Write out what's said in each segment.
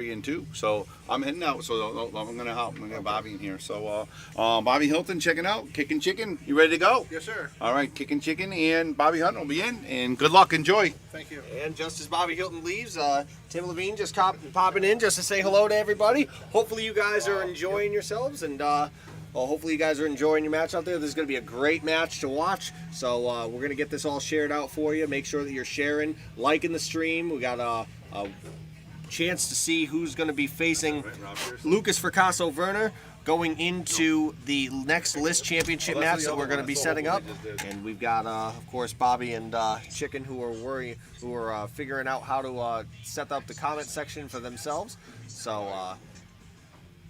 in too. So I'm heading out. So I'm gonna help. I'm gonna get Bobby in here. So Bobby Hilton checking out, kicking chicken. You ready to go? Yes, sir. All right, kicking chicken, and Bobby Hunt will be in. And good luck, enjoy. Thank you. And just as Bobby Hilton leaves, Tim Levine just popping in just to say hello to everybody. Hopefully you guys are enjoying yourselves, and hopefully you guys are enjoying your match out there. This is going to be a great match to watch. So we're going to get this all shared out for you. Make sure that you're sharing, liking the stream. We got a chance to see who's going to be facing Lucas Fracasso Werner going into the next list championship match that we're going to be setting up. And we've got, of course, Bobby and Chicken who are figuring out how to set up the comment section for themselves. So,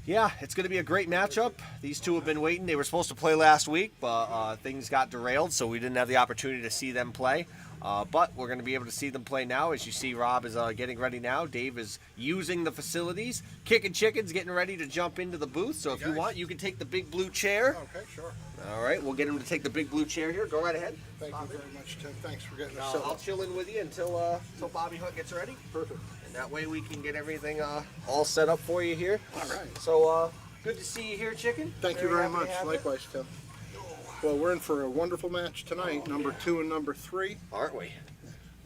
yeah, it's going to be a great matchup. These two have been waiting. They were supposed to play last week, but things got derailed, so we didn't have the opportunity to see them play. But we're going to be able to see them play now. As you see, Rob is getting ready now. Dave is using the facilities. Kicking Chicken's getting ready to jump into the booth. So if you want, you can take the big blue chair. Okay, sure. All right, we'll get him to take the big blue chair here. Go right ahead. Thank you very much, Tim. Thanks for getting us set I'll up. chill in with you until Bobby Hunt gets ready. Perfect. And that way we can get everything all set up for you here. All right. So good to see you here, Chicken. Thank you very happy to much. have you. Likewise, Tim. Well, we're in for a wonderful match tonight, number 2 and number 3. Aren't we?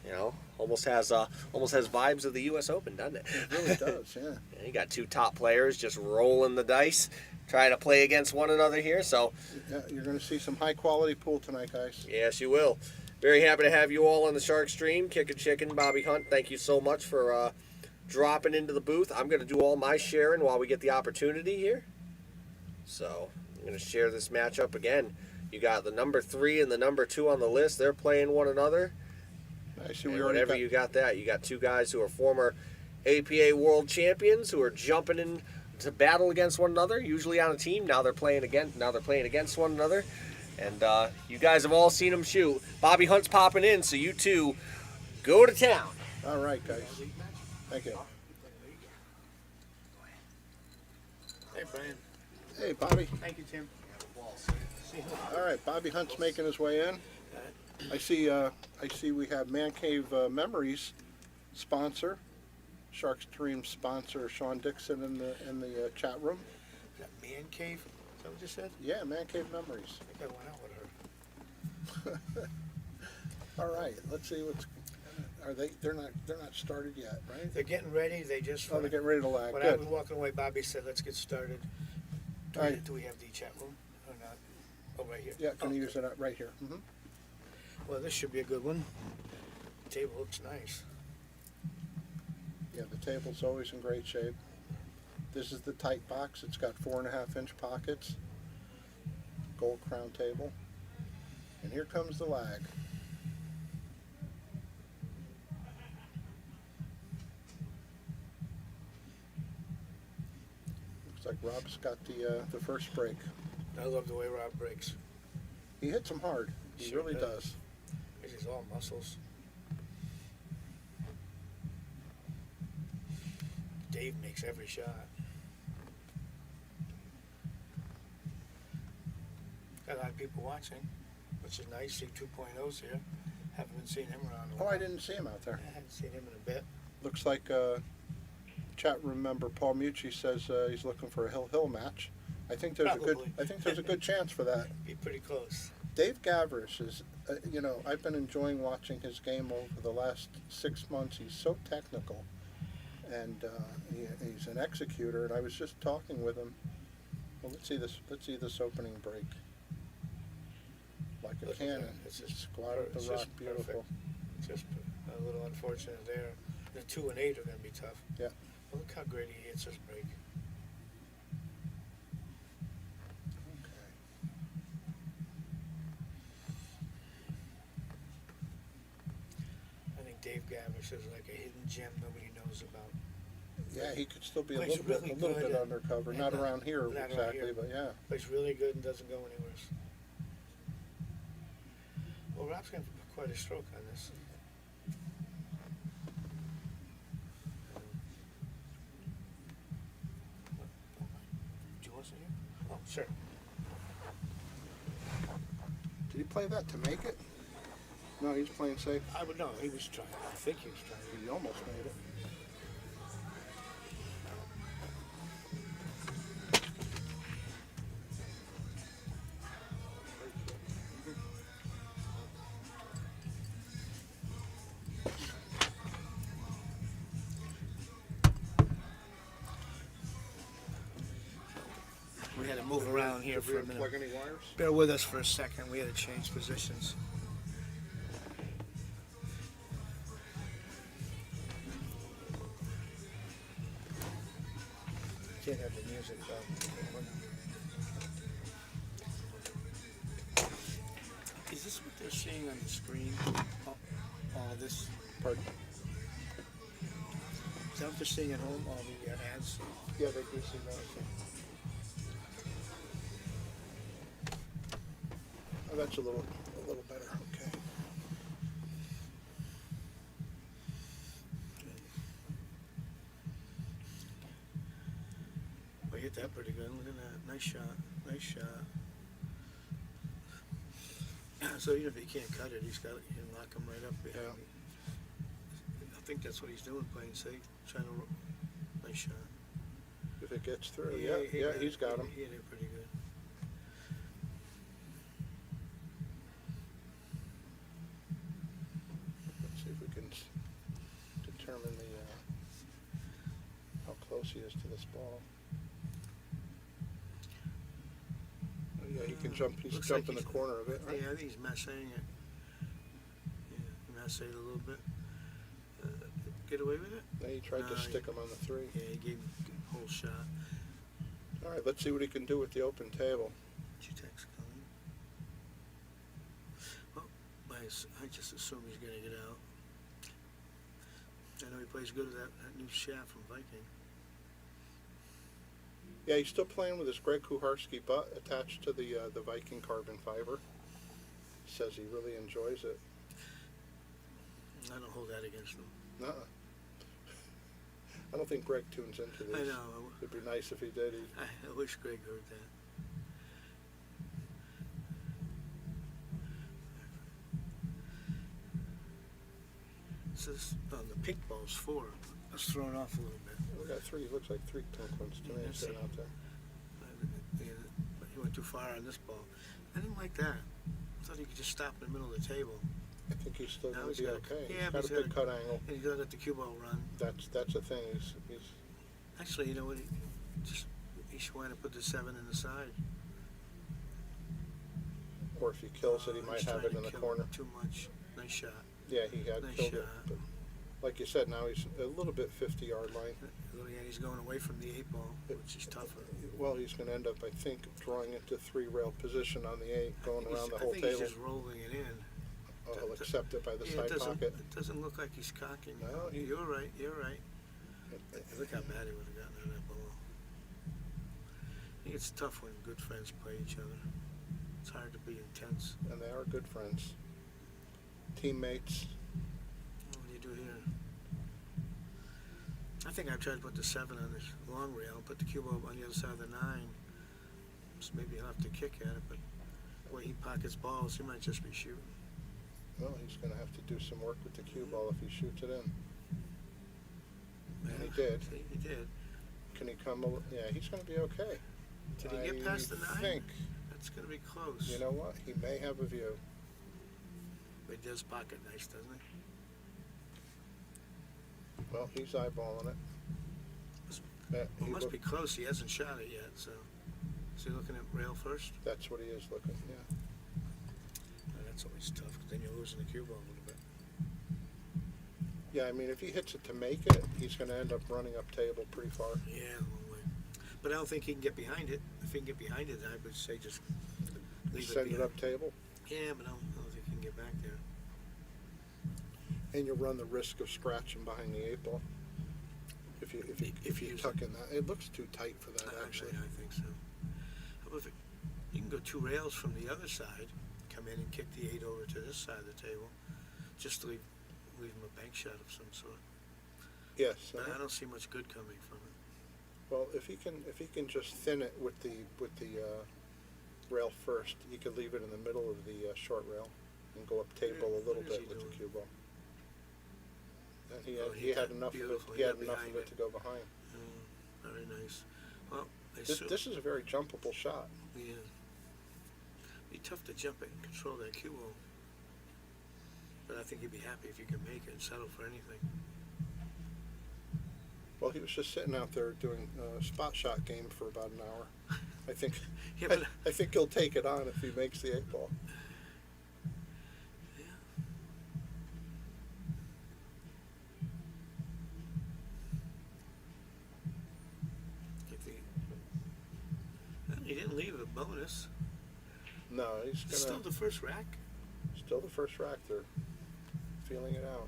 You know, almost has vibes of the U.S. Open, doesn't it? It really does, yeah. You got two top players just rolling the dice, trying to play against one another here. So, Yeah, you're going to see some high-quality pool tonight, guys. yes, you will. Very happy to have you all on the Shark Stream. Kickin' Chicken, Bobby Hunt, thank you so much for dropping into the booth. I'm going to do all my sharing while we get the opportunity here. So, I'm going to share this matchup again. You got the number 3 and the number 2 on the list. They're playing one another. I see we And already whenever got, you got that, you got two guys who are former APA world champions who are jumping in to battle against one another, usually on a team. Now they're playing against one another. And you guys have all seen them shoot. Bobby Hunt's popping in, so you two go to town. All right, guys. Thank you. Hey, Brian. Hey, Bobby. Thank you, Tim. All right, Bobby Hunt's making his way in. I see we have Man Cave Memories sponsor, Shark Stream sponsor Sean Dixon in the chat room. Is that Man Cave? Is that what you said? Yeah, Man Cave Memories. I think I went out with her. All right, let's see what's. Are they? They're not started yet, right? They're getting ready. They just. Oh, they're getting ready to lag. When I Good. was walking away, Bobby said, "Let's get started." Do, All right. do we have the chat room or not? Oh, right here. Yeah, Oh, gonna use good. it right here. Mm-hmm. Well, this should be a good one. The table looks nice. Yeah, the table's always in great shape. This is the tight box. It's got 4.5-inch pockets. Gold crown table. And here comes the lag. Looks like Rob's got the first break. I love the way Rob breaks. He hits them hard. He Sure really does. does. This is all muscles. Dave makes every shot. Got a lot of people watching, which is nice. See 2.0s here. Haven't been seeing him around a Oh, while. I didn't see him out there. I haven't seen him in a bit. Looks like chat room member Paul Mucci says he's looking for a Hill match. I think there's Probably. a good chance for that. Be pretty close. Dave Gavrish is, I've been enjoying watching his game over the last 6 months. He's so technical, and he's an executor. And I was just talking with him. Well, let's see this opening break. Like a Look at cannon, that. it's just squatted It's the rock, just beautiful. perfect. Just a little unfortunate there. The 2 and 8 are going to be tough. Yeah. Well, look how great he hits this break. I think Dave Gavrish is like a hidden gem nobody knows about. Yeah, he could still be a Plays little really bit good. undercover. And Not around here not around exactly, here. but yeah. Plays really good and doesn't go anywhere. Well, Rob's going to put quite a stroke on this. Do you want to see it? Oh, sure. Did he play that to make it? No, he's playing safe. I would know. He was trying. I think he was trying. He almost made it. We had to move around here Did for we a minute. unplug any wires? Bear with us for a second. We had to change positions. Can't have the music though. Is this what they're seeing on the screen? All this? Pardon? Is that what they're seeing at home? All the ads? Yeah, they do see that. Oh, that's a little better. Okay. Well, hit that pretty good. Look at that. Nice shot. Nice shot. So even if he can't cut it, he can lock him right up behind me. I think that's what he's doing, playing safe, trying to. Nice shot. If it gets through, yeah, he's got him. He hit it pretty good. Let's see if we can determine how close he is to this ball. Oh, yeah, he can jump. He's Looks jumping like the corner of it, right? Yeah, I think he's massing it. Yeah, massing it a little bit. Get away with it? Now he tried to stick him on the 3. Yeah, he gave him a whole shot. All right, let's see what he can do with the open table. Did you text Colleen? Well, I just assume he's going to get out. I know he plays good with that new shaft from Viking. Yeah, he's still playing with his Greg Kuharski butt attached to the Viking carbon fiber. Says he really enjoys it. I don't hold that against him. Nuh-uh. I don't think Greg tunes into this. I know. It'd be nice if he did. I wish Greg heard that. It says on the pink ball's 4. I was thrown off a little bit. We got 3. Looks like 3 tokens to me That's sitting it. out there. But he went too far on this ball. I didn't like that. I thought he could just stop in the middle of the table. I think he's still Now going he's to be got okay. yeah, He's but got a good cut angle. And he's going to let the cue ball run. That's a thing. He's Actually, you know what? He should want to put the 7 in the side. or if he kills it, he might He's have trying it in to the kill corner. Too much. Nice shot. Yeah, he had Nice killed it. shot. But like you said, now he's a little bit 50-yard line. And he's going away from the 8 ball, which is tougher. Well, he's going to end up, I think, drawing into 3-rail position on the 8, going around the whole I think table. he's just rolling it in. He'll accept it by the Yeah, side pocket. it doesn't look like he's cocking. No, You're right. You're right. Look how bad he would have gotten on that ball. I think it's tough when good friends play each other. It's hard to be intense. And they are good friends. Teammates. What do you do here? I think I tried to put the 7 on this long rail and put the cue ball on the other side of the 9. So maybe he'll have to kick at it, but the way he pockets balls, he might just be shooting. Well, he's going to have to do some work with the cue ball if he shoots it in. And he did. See, he did. Can he come? Yeah, he's going to be okay. Did he get past the 9? I think. That's going to be close. You know what? He may have a view. But he does pocket nice, doesn't he? Well, he's eyeballing it. Yeah, Well, he must look- be close. He hasn't shot it yet, so. Is he looking at rail first? That's what he is looking, yeah. Oh, that's always tough, 'cause then you're losing the cue ball a little bit. Yeah, I mean, if he hits it to make it, he's going to end up running up table pretty far. Yeah, a long way. But I don't think he can get behind it. If he can get behind it, I would say just leave Send it behind. up table, Yeah, but I don't think he can get back there. and you run the risk of scratching behind the 8 ball. If you use tuck in that, it looks too tight for that, actually. I think so. How about if you can go 2 rails from the other side, come in and kick the 8 over to this side of the table, just to leave him a bank shot of some sort. Yes. But I don't see much good coming from it. Well, if he can just thin it with the rail first, he could leave it in the middle of the short rail and go up table a little What is bit he with the doing? cue ball. And he Oh, had got enough of it. beautiful. He He had got enough of behind it it. to go behind. Very nice. Well, This is a very jumpable shot. yeah. Be tough to jump it and control that cue ball. But I think you'd be happy if you could make it and settle for anything. Well, he was just sitting out there doing a spot shot game for about an hour. I think Yeah, but I think he'll take it on if he makes the 8-ball. if he didn't leave a bonus. No, he's It's still gonna the first rack. still the first rack. They're feeling it out.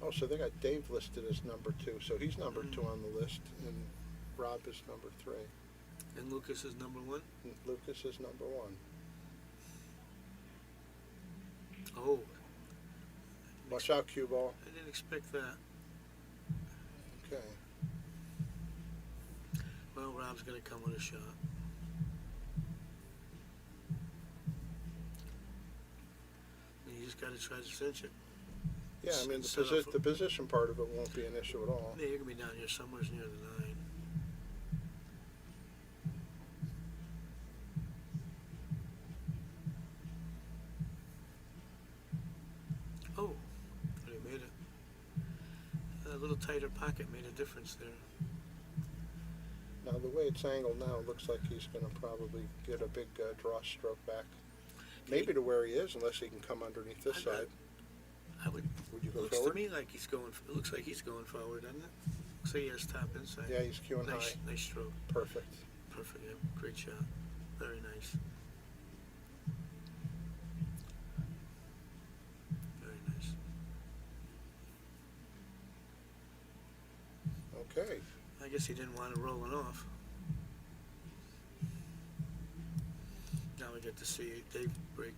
Oh, so they got Dave listed as number 2. So he's number 2 on the list, and Rob is number 3. And Lucas is number 1. And Lucas is number 1. Oh, Watch out, cue ball. I didn't expect that. Okay. Well, Rob's gonna come with a shot. And you just gotta try to cinch it. Yeah, I mean Set up the position part of it won't be an issue at all. Yeah, you're gonna be down here somewhere near the 9. Oh, but he made it. A little tighter pocket made a difference there. Now the way it's angled now, it looks like he's going to probably get a big draw stroke back. Maybe to where he is, unless he can come underneath this side. I would. Would you go Looks forward? to me like he's going. It looks like he's going forward, doesn't it? Looks like he has top inside. Yeah, he's cueing Nice, high. nice stroke. Perfect. Perfect. Yeah, great shot. Very nice. Very nice. Okay. I guess he didn't want it rolling off. Now we get to see Dave break.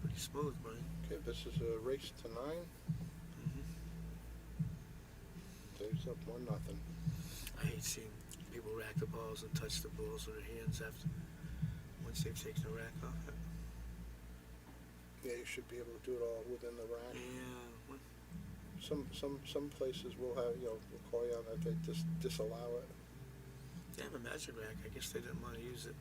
Pretty smooth, Brian. Okay, this is a race to 9. Mm-hmm. Dave's up 1-0. I hate seeing people rack the balls and touch the balls with their hands after once they've taken the rack off it. Yeah, you should be able to do it all within the rack. Yeah. Some places will have, will call you on that. They just disallow it. They have a magic rack. I guess they didn't want to use it.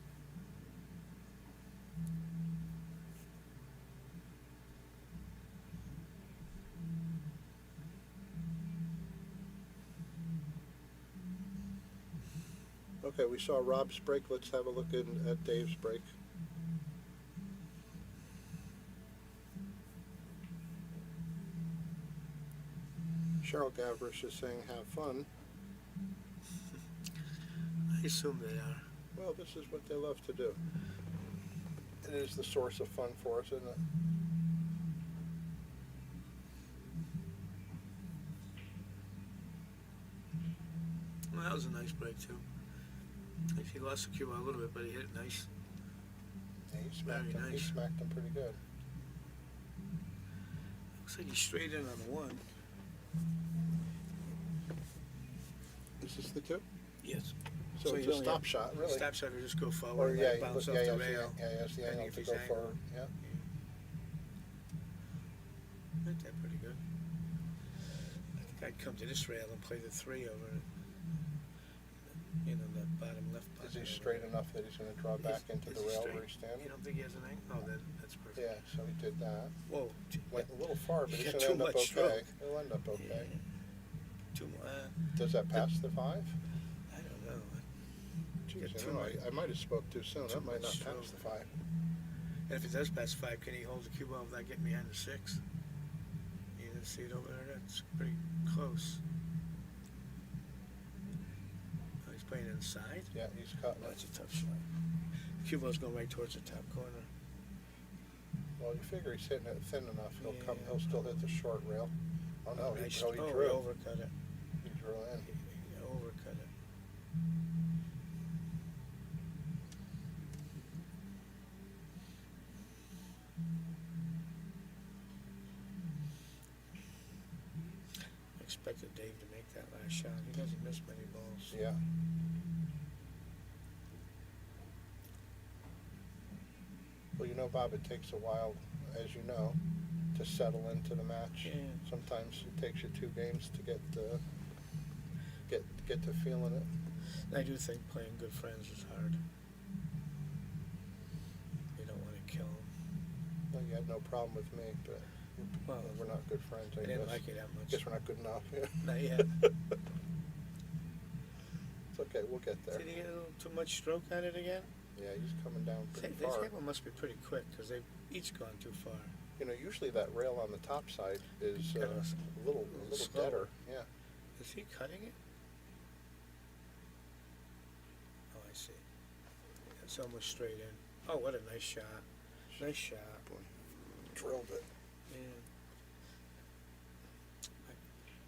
Okay, we saw Rob's break. Let's have a look at Dave's break. Cheryl Gavrish is saying, have fun. I assume they are. Well, this is what they love to do. It is the source of fun for us, isn't it? Well, that was a nice break too. He lost the cue a little bit, but he hit it nice. Yeah, he smacked Very him. He nice. smacked him pretty good. Looks like he's straight in on the 1. Is this the 2? Yes. So, So it's you a only stop have- shot, really. Stop shot or just go Or forward and yeah, let it bounce off the rail. yeah, he has the depending angle if to he's go angled. forward. Yeah. Hit that pretty good. I think I'd come to this rail and play the 3 over it. The bottom left Is pocket. he straight enough that he's going to draw back into Is the he rail straight? where he's standing? You don't think he has an angle? Oh, then that's perfect. Yeah, so he did that. Whoa. Went a little far, but You he's got going to too end up much okay. stroke. He'll end up okay. Too much. Does that pass the 5? I don't know. Jeez, Got too much. I might have spoke too soon. Too That might not much pass stroke. the 5. And if it does pass 5, can he hold the cue ball without getting behind the 6? You didn't see it over there? That's pretty close. Oh, he's playing inside? Yeah, he's cutting Oh, it. that's a tough shot. The cue ball's going right towards the top corner. Well, you figure he's hitting it thin enough. He'll come. Yeah. He'll still hit the short rail. Oh no, he Nice. drew. He overcut it. He drew in. He overcut it. I expected Dave to make that last shot. He doesn't miss many balls. Yeah. Well, Bob, it takes a while, as you know, to settle into the match. Yeah. Sometimes it takes you 2 games to get to feeling it. I do think playing good friends is hard. kill him. Well, you had no problem with me, but Well, we're not good friends, I I didn't guess. like you that much. Guess we're not good enough. Yeah. Not yet. It's okay, we'll get there. Did he get a little too much stroke on it again? Yeah, he's coming down Say, pretty this far. one must be pretty quick because they've each gone too far. You know, usually that rail on the top side is Got a us little slower. deader. Yeah. Is he cutting it? Oh, I see. It's almost straight in. Oh, what a nice shot. Nice shot. Drilled it. Yeah.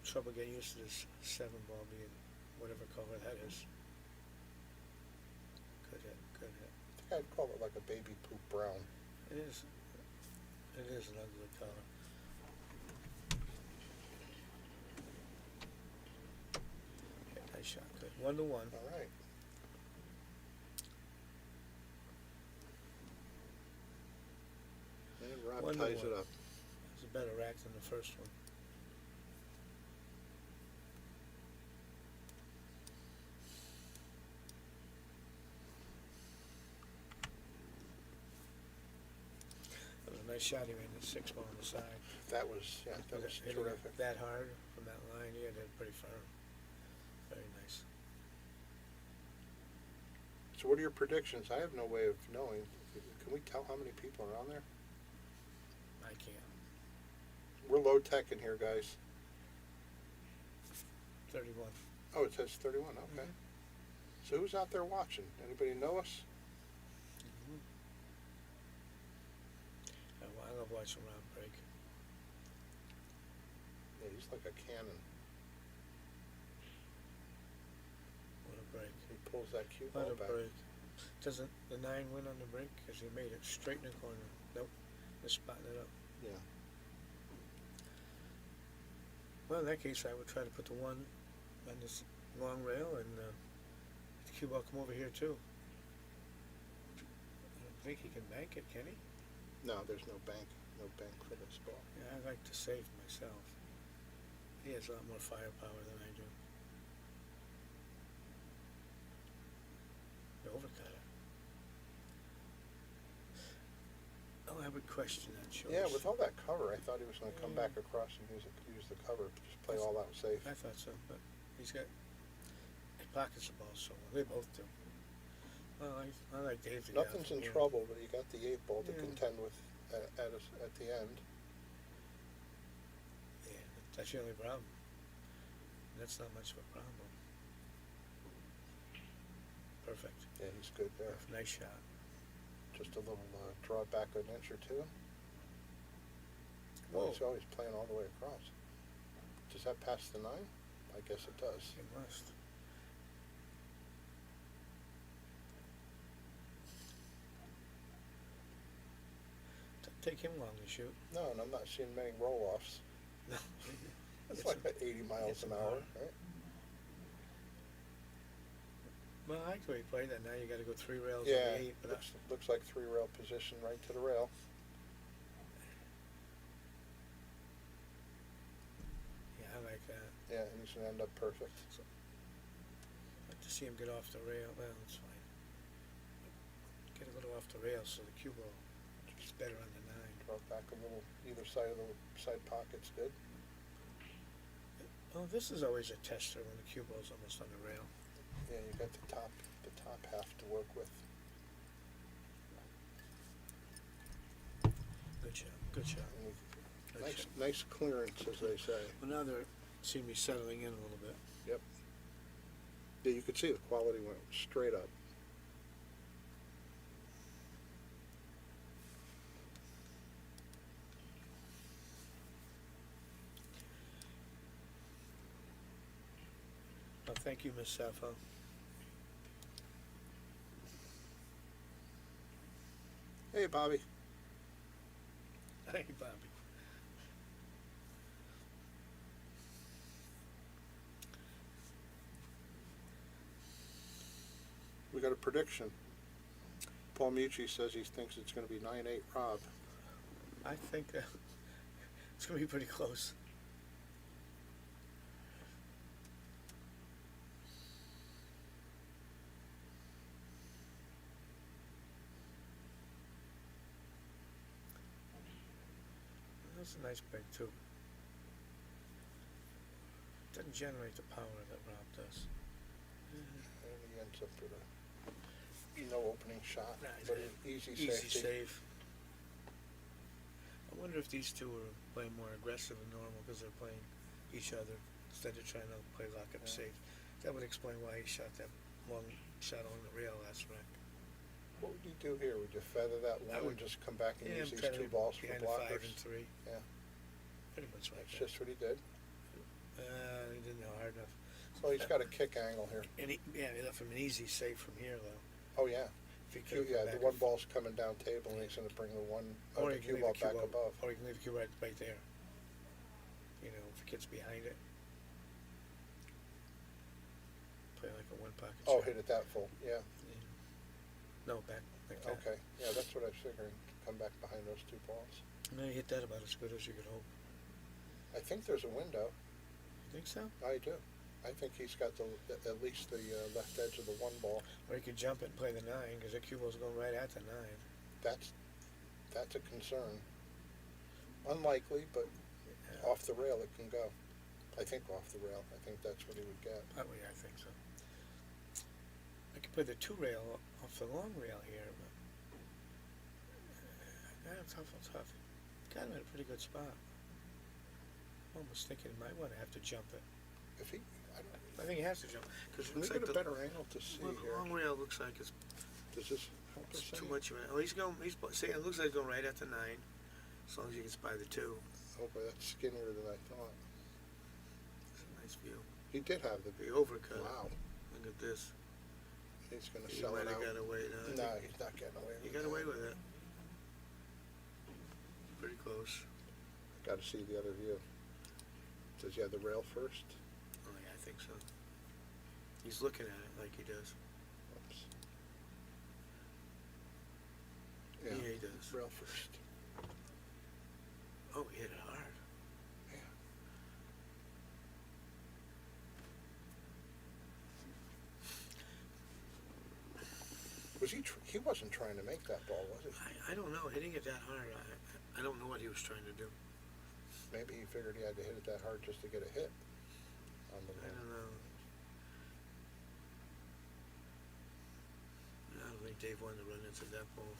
Trouble getting used to this 7-ball being whatever color that is. Good hit, good hit. I think I'd call it like a baby poop brown. It is. It is an ugly color. Okay, nice shot. Good. 1-1. All right. And Rob 1-1. ties it up. It's a better rack than the first one. That was a nice shot he made, the 6-ball on the side. That was, yeah, that was Hitting it terrific. that hard from that line, yeah, they're pretty firm. Very nice. So what are your predictions? I have no way of knowing. Can we tell how many people are on there? I can't. We're low tech in here, guys. 31. Oh, it says 31, okay. So who's out there watching? Anybody know us? I love watching Rob break. Yeah, he's like a cannon. What a break. He pulls that cue What ball a back. break. Doesn't the 9 win on the break? Because he made it straight in the corner. Nope. They're spotting it up. Yeah. Well, in that case, I would try to put the 1 on this long rail and the cue ball come over here too. I don't think he can bank it, can he? No, there's no bank for this ball. Yeah, I like to save myself. He has a lot more firepower than I do. The overcutter. Oh, I would question that choice. Yeah, with all that cover, I thought he was going to come back across and use the cover, just play all out safe. I thought so, but he pockets the ball so well. They both do. Well, I like Dave to get out Nothing's from in here. trouble, but you got the 8 ball to Yeah. contend with at the end. Yeah, that's the only problem. That's not much of a problem. Perfect. Yeah, he's good there. Nice shot. Just a little draw back an inch or two. Whoa. He's always playing all the way across. Does that pass the 9? I guess it does. It must. Take him long to shoot. No, and I'm not seeing many roll-offs. No. It's It's like a- at 80 miles it's an a hour, bar. right? Well, I like the way he played that. Now you got to go 3 rails Yeah, on the 8. But looks like 3-rail position right to the rail. yeah, I like that. Yeah, and he's going to end up perfect. I'd like to see him get off the rail. Well, it's fine. Get a little off the rail so the cue ball is better on the 9. Draw back a little, either side of the side pocket's good. Oh, this is always a tester when the cue ball's almost on the rail. Yeah, you got the top half to work with. Good shot. Good shot. And Good nice, shot. nice clearance, as they say. Well, now they're seem to be settling in a little bit. Yep. Yeah, you could see the quality went straight up. Well, thank you, Miss Sappho. Hey, Bobby. Hey, Bobby. We got a prediction. Paul Mucci says he thinks it's going to be 9-8 Rob. I think it's going to be pretty close. That's a nice bag too. Doesn't generate the power that Rob does. And he ends up with a no opening shot, Nah, he's but got an easy Easy safety. save. I wonder if these two are playing more aggressive than normal because they're playing each other instead of trying to play lock-up Yeah. safe. That would explain why he shot that long shot on the rail last round. What would you do here? Would you feather that one would- and just come back and use I'm these trying to two be balls for behind the 5 and blockers? 3. Yeah. Pretty much like That's that. just what he did. He didn't know hard enough. So he's got a kick angle here. And he left him an easy save from here though. Oh, yeah. If he could've Yeah, come the back one and- ball's coming down table and he's going to bring the Or the he can cue leave ball the cue back ball, above. or he can leave the cue right there. You know, if it gets behind it. Play like a one pocket Oh, shot. hit it that full. Yeah. No, back like that. Okay. Yeah, that's what I was figuring. Come back behind those two balls. And then he hit that about as good as you could hope. I think there's a window. You think so? I do. I think he's got at least the left edge of the one ball. Or he could jump it and play the 9 because the cue ball's going right at the 9. That's a concern. Unlikely, but Yeah. off the rail it can go. I think off the rail. I think that's what he would get. That way I think so. I could play the 2 rail off the long rail here, but tough. Got him in a pretty good spot. I'm almost thinking he might want to have to jump it. If he, I think he has to jump because can we get a better angle to see the here? long rail looks like it's Does this help us too any? much of it. Oh, see, it looks like he's going right at the 9, as long as he gets by the 2. Oh, boy, that's skinnier than I thought. It's a nice view. He did have the. The overcut. Wow. Look at this. He's going to He sell might it have out. got away. No, he's not getting away with He it. got away with it. Pretty close. Got to see the other view. Does he have the rail first? Oh yeah, I think so. He's looking at it like he does. Oops. Yeah, he does. Rail first. Oh, he hit it hard. Yeah. Was he wasn't trying to make that ball, was he? I don't know. Hitting it that hard, I don't know what he was trying to do. Maybe he figured he had to hit it that hard just to get a hit on the I don't know. I don't think Dave wanted to run into that ball.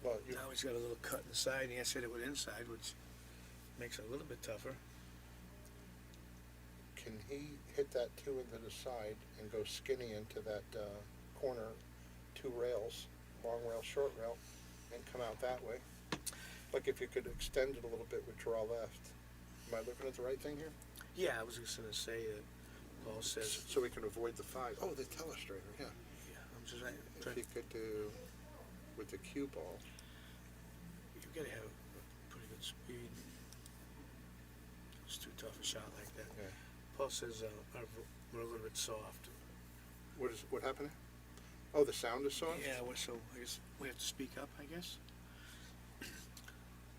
Well, Now he's got a little cut in the side, and he has to hit it with inside, which makes it a little bit tougher. can he hit that 2 into the side and go skinny into that corner, 2 rails, long rail, short rail, and come out that way? Like if you could extend it a little bit with draw left. Am I looking at the right thing here? Yeah, I was just going to say that Paul says, So we can avoid the 5. Oh, the telestrator, yeah. yeah, I'm just If he could do with the cue ball. you've got to have a pretty good speed. It's too tough a shot like that. Yeah. Paul says we're a little bit soft. What happened? Oh, the sound is soft? Yeah, well, so I guess we have to speak up, I guess.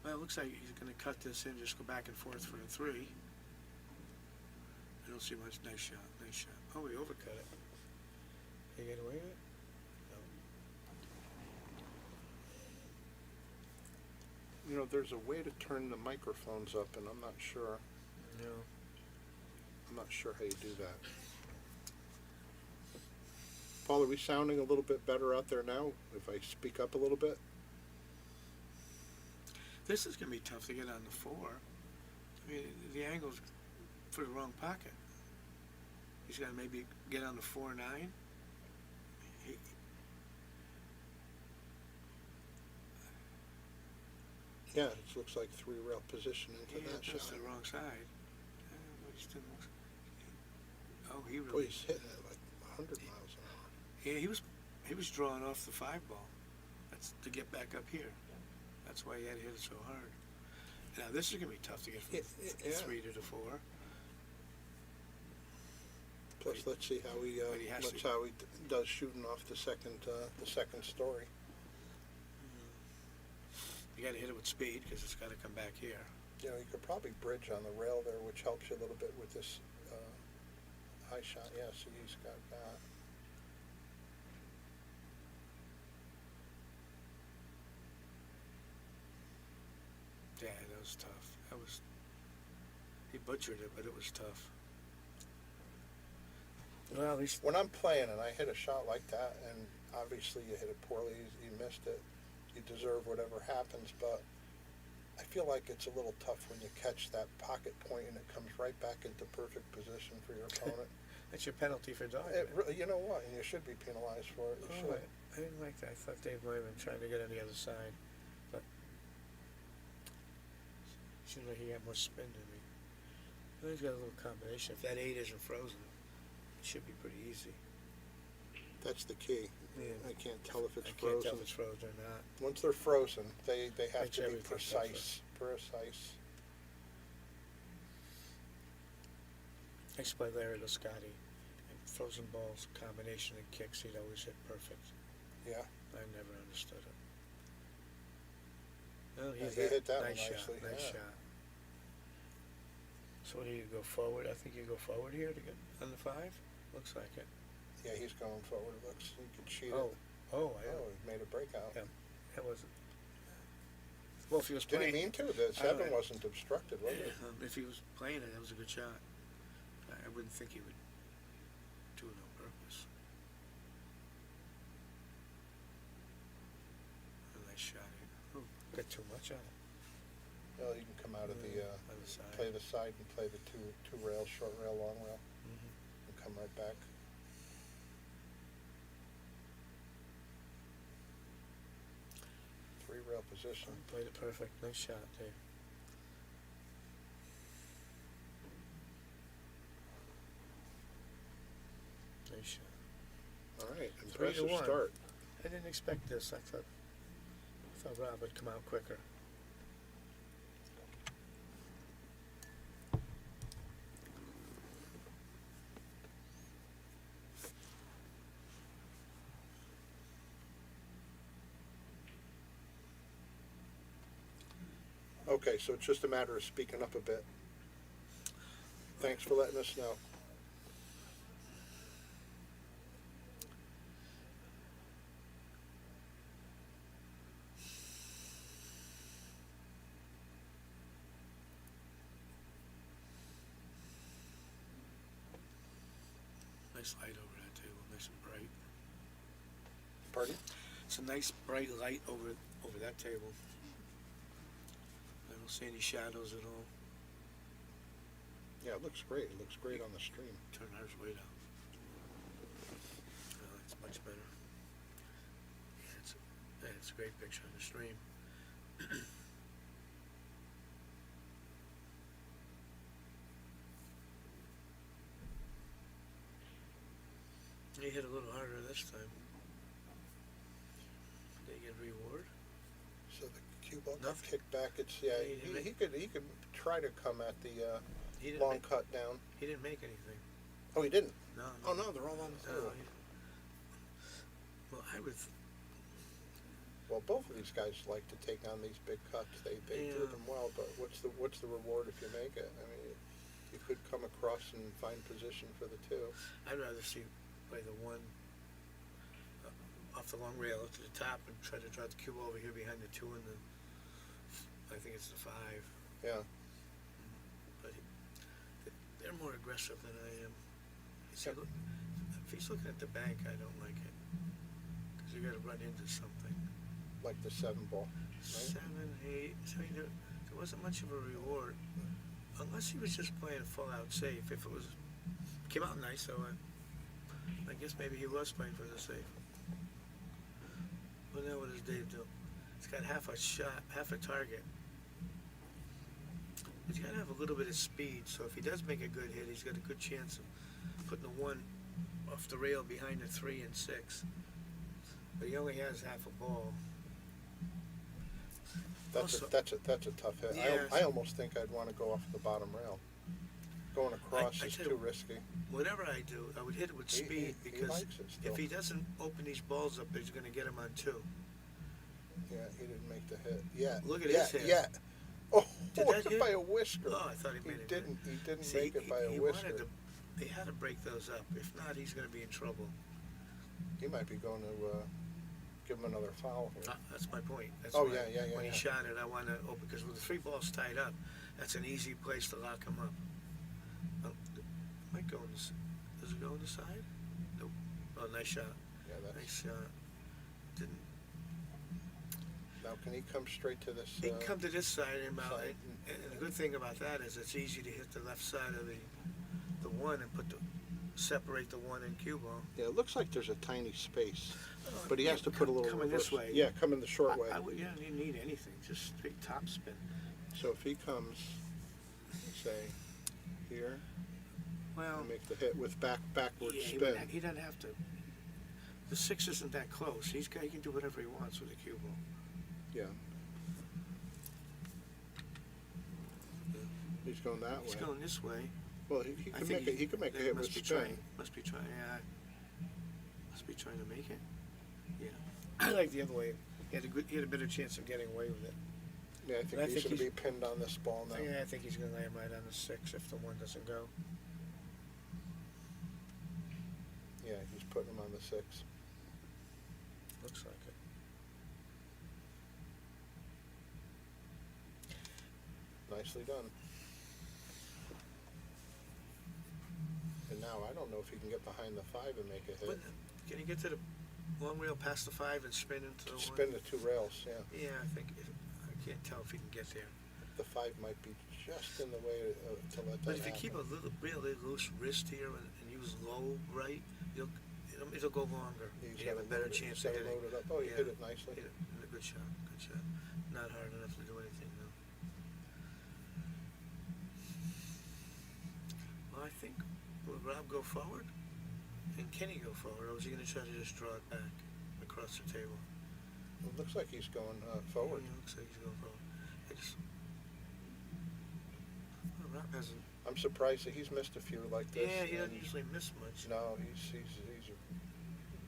Well, it looks like he's going to cut this in, just go back and forth for a 3. I don't see much. Nice shot. Oh, he overcut it. Did he get away with it? No. You know, there's a way to turn the microphones up, and I'm not sure how you do that. Paul, are we sounding a little bit better out there now if I speak up a little bit? This is going to be tough to get on the 4. I mean, the angle's for the wrong pocket. He's got to maybe get on the 4-9. Yeah, it looks like 3 rail position into Yeah, that that's shot. the wrong side. Oh, he Boy, really. he's hitting it like 100 miles an hour. Yeah, he was drawing off the 5 ball. That's to get back up here. That's why he had to hit it so hard. Now this is gonna be tough to get from Yeah. 3 to the 4. Plus, let's see how he But he has to- how he does shooting off the second story. You got to hit it with speed because it's got to come back here. You know, you could probably bridge on the rail there, which helps you a little bit with this high shot. Yeah, see, he's got that. Yeah, that was tough. he butchered it, but it was tough. Well, at least When I'm playing and I hit a shot like that, and obviously you hit it poorly, you missed it, you deserve whatever happens, but I feel like it's a little tough when you catch that pocket point and it comes right back into perfect position for your opponent. that's your penalty for dodging It it. really, you know what? And you should be penalized for it. You Oh, should. I didn't like that. I thought Dave might have been trying to get on the other side, but seemed like he had more spin than me. Well, he's got a little combination. If that 8 isn't frozen, it should be pretty easy. That's the key. Yeah. I can't tell if it's I can't frozen. tell if it's frozen or not. Once they're frozen, they have Makes to be everything precise. Precise. I used to play Larry Lascotti, and frozen balls, combination and kicks, he'd always hit perfect. Yeah. I never understood it. Well, Yeah, he hit that one nice shot, nicely, nice yeah. shot. So what do you go forward? I think you go forward here to get on the 5. Looks like it. Yeah, he's going forward. It looks, you can cheat Oh, it. oh, Oh, he made a breakout. Yeah. That wasn't. Well, if he was Did he playing, mean to? The I 7 don't- wasn't obstructed, was it? if he was playing it, that was a good shot. I wouldn't think he would do it on purpose. A nice shot here. Oh, got too much on it. Well, you can come out of the, Other side. play the side and play the two rails, short rail, long rail, Mm-hmm. and come right back. Three rail position. Played it perfect. Nice shot, Dave. Nice shot. All right, 3 to impressive 1. start. I didn't expect this. I thought Rob would come out quicker. Okay, so it's just a matter of speaking up a bit. Thanks for letting us know. Nice light over that table. Nice and bright. Pardon? It's a nice bright light over that table. I don't see any shadows at all. Yeah, it looks great. It looks great on the stream. Turn ours way down. Oh, that's much better. Yeah, it's a great picture on the stream. He hit a little harder this time. Did he get a reward? So the cue ball got Nothing. kicked back. It's yeah. He didn't He could try to come at the He didn't long make, cut down. He didn't make anything. Oh, he didn't. No. Oh no, they're all on the No, table. well, I would. Well, both of these guys like to take on these big cuts. They do Yeah. them well, but what's the reward if you make it? I mean, you could come across and find position for the 2. I'd rather see play the 1 off the long rail to the top and try to drive the cube over here behind the 2 and the. I think it's the 5. Yeah. But they're more aggressive than I am. See, look, if he's looking at the bank, I don't like it because you got to run into something. Like the 7 ball. Right? 7, 8. So there wasn't much of a reward, unless he was just playing full out safe. If it was came out nice, so I guess maybe he was playing for the safe. Well, now what does Dave do? He's got half a shot, half a target. He's got to have a little bit of speed, so if he does make a good hit, he's got a good chance of putting the 1 off the rail behind the 3 and 6. But he only has half a ball. That's Also- a tough hit. Yes. I almost think I'd want to go off the bottom rail. Going across I is tell too you- risky. Whatever I do, I would hit it with He- speed he because likes it still. if he doesn't open these balls up, he's going to get him on 2. Yeah, he didn't make the hit. Yeah. Look at yeah, his hit. Yeah. Oh, Did it that hit? by a whisker. Oh, I thought he He made it. didn't. He didn't See, make it by a he whisker. wanted to. They had to break those up. If not, he's going to be in trouble. He might be going to give him another foul here. That's my point. That's Oh, why yeah. When he Yeah. shot it, I wanted to open because with the 3 balls tied up, that's an easy place to lock him up. Might go on this. Does it go on the side? Nope. Oh, nice shot. Yeah, that's, Nice shot. Didn't. now can he come straight to this? He can come to this side and out. side. And the good thing about that is it's easy to hit the left side of the one and separate the one and cue ball. Yeah, it looks like there's a tiny space, but he has to put a little coming reverse. this way. Yeah, coming the short way. I would, you don't even need anything. Just straight top spin. So if he comes, say, here, Well, and make the hit with backward yeah, spin. he doesn't have to. The 6 isn't that close. He can do whatever he wants with the cue ball. Yeah. He's going that He's way. going this way. Well, he I can think make it. He can make a then hit with must be spin. trying. Must be trying. Yeah. Must be trying to make it. Yeah. I like the other way. He had a better chance of getting away with it. Yeah, I But think he's going to be pinned on this ball now. Yeah, I think he's going to lay him right on the 6 if the 1 doesn't go. Yeah, he's putting him on the 6. Looks like it. Nicely done. And now I don't know if he can get behind the 5 and make a hit. But can he get to the long rail past the 5 and spin into the 1? Spin the 2 rails, yeah. Yeah, I think I can't tell if he can get there. The 5 might be just in the way to let that But if you happen. keep a really loose wrist here and use low right, it'll go longer. He's You have a gotta better load it- chance he's of gotta hitting. load it up. Oh, he Yeah. hit it nicely. Hit it. Good shot. Good shot. Not hard enough to do anything though. Well, I think will Rob go forward and Kenny go forward, or is he going to try to just draw it back across the table? It looks like he's going forward. Yeah, looks like he's going forward. Well, Rob hasn't. I'm surprised that he's missed a few like this. Yeah, he doesn't and usually miss much. No, he's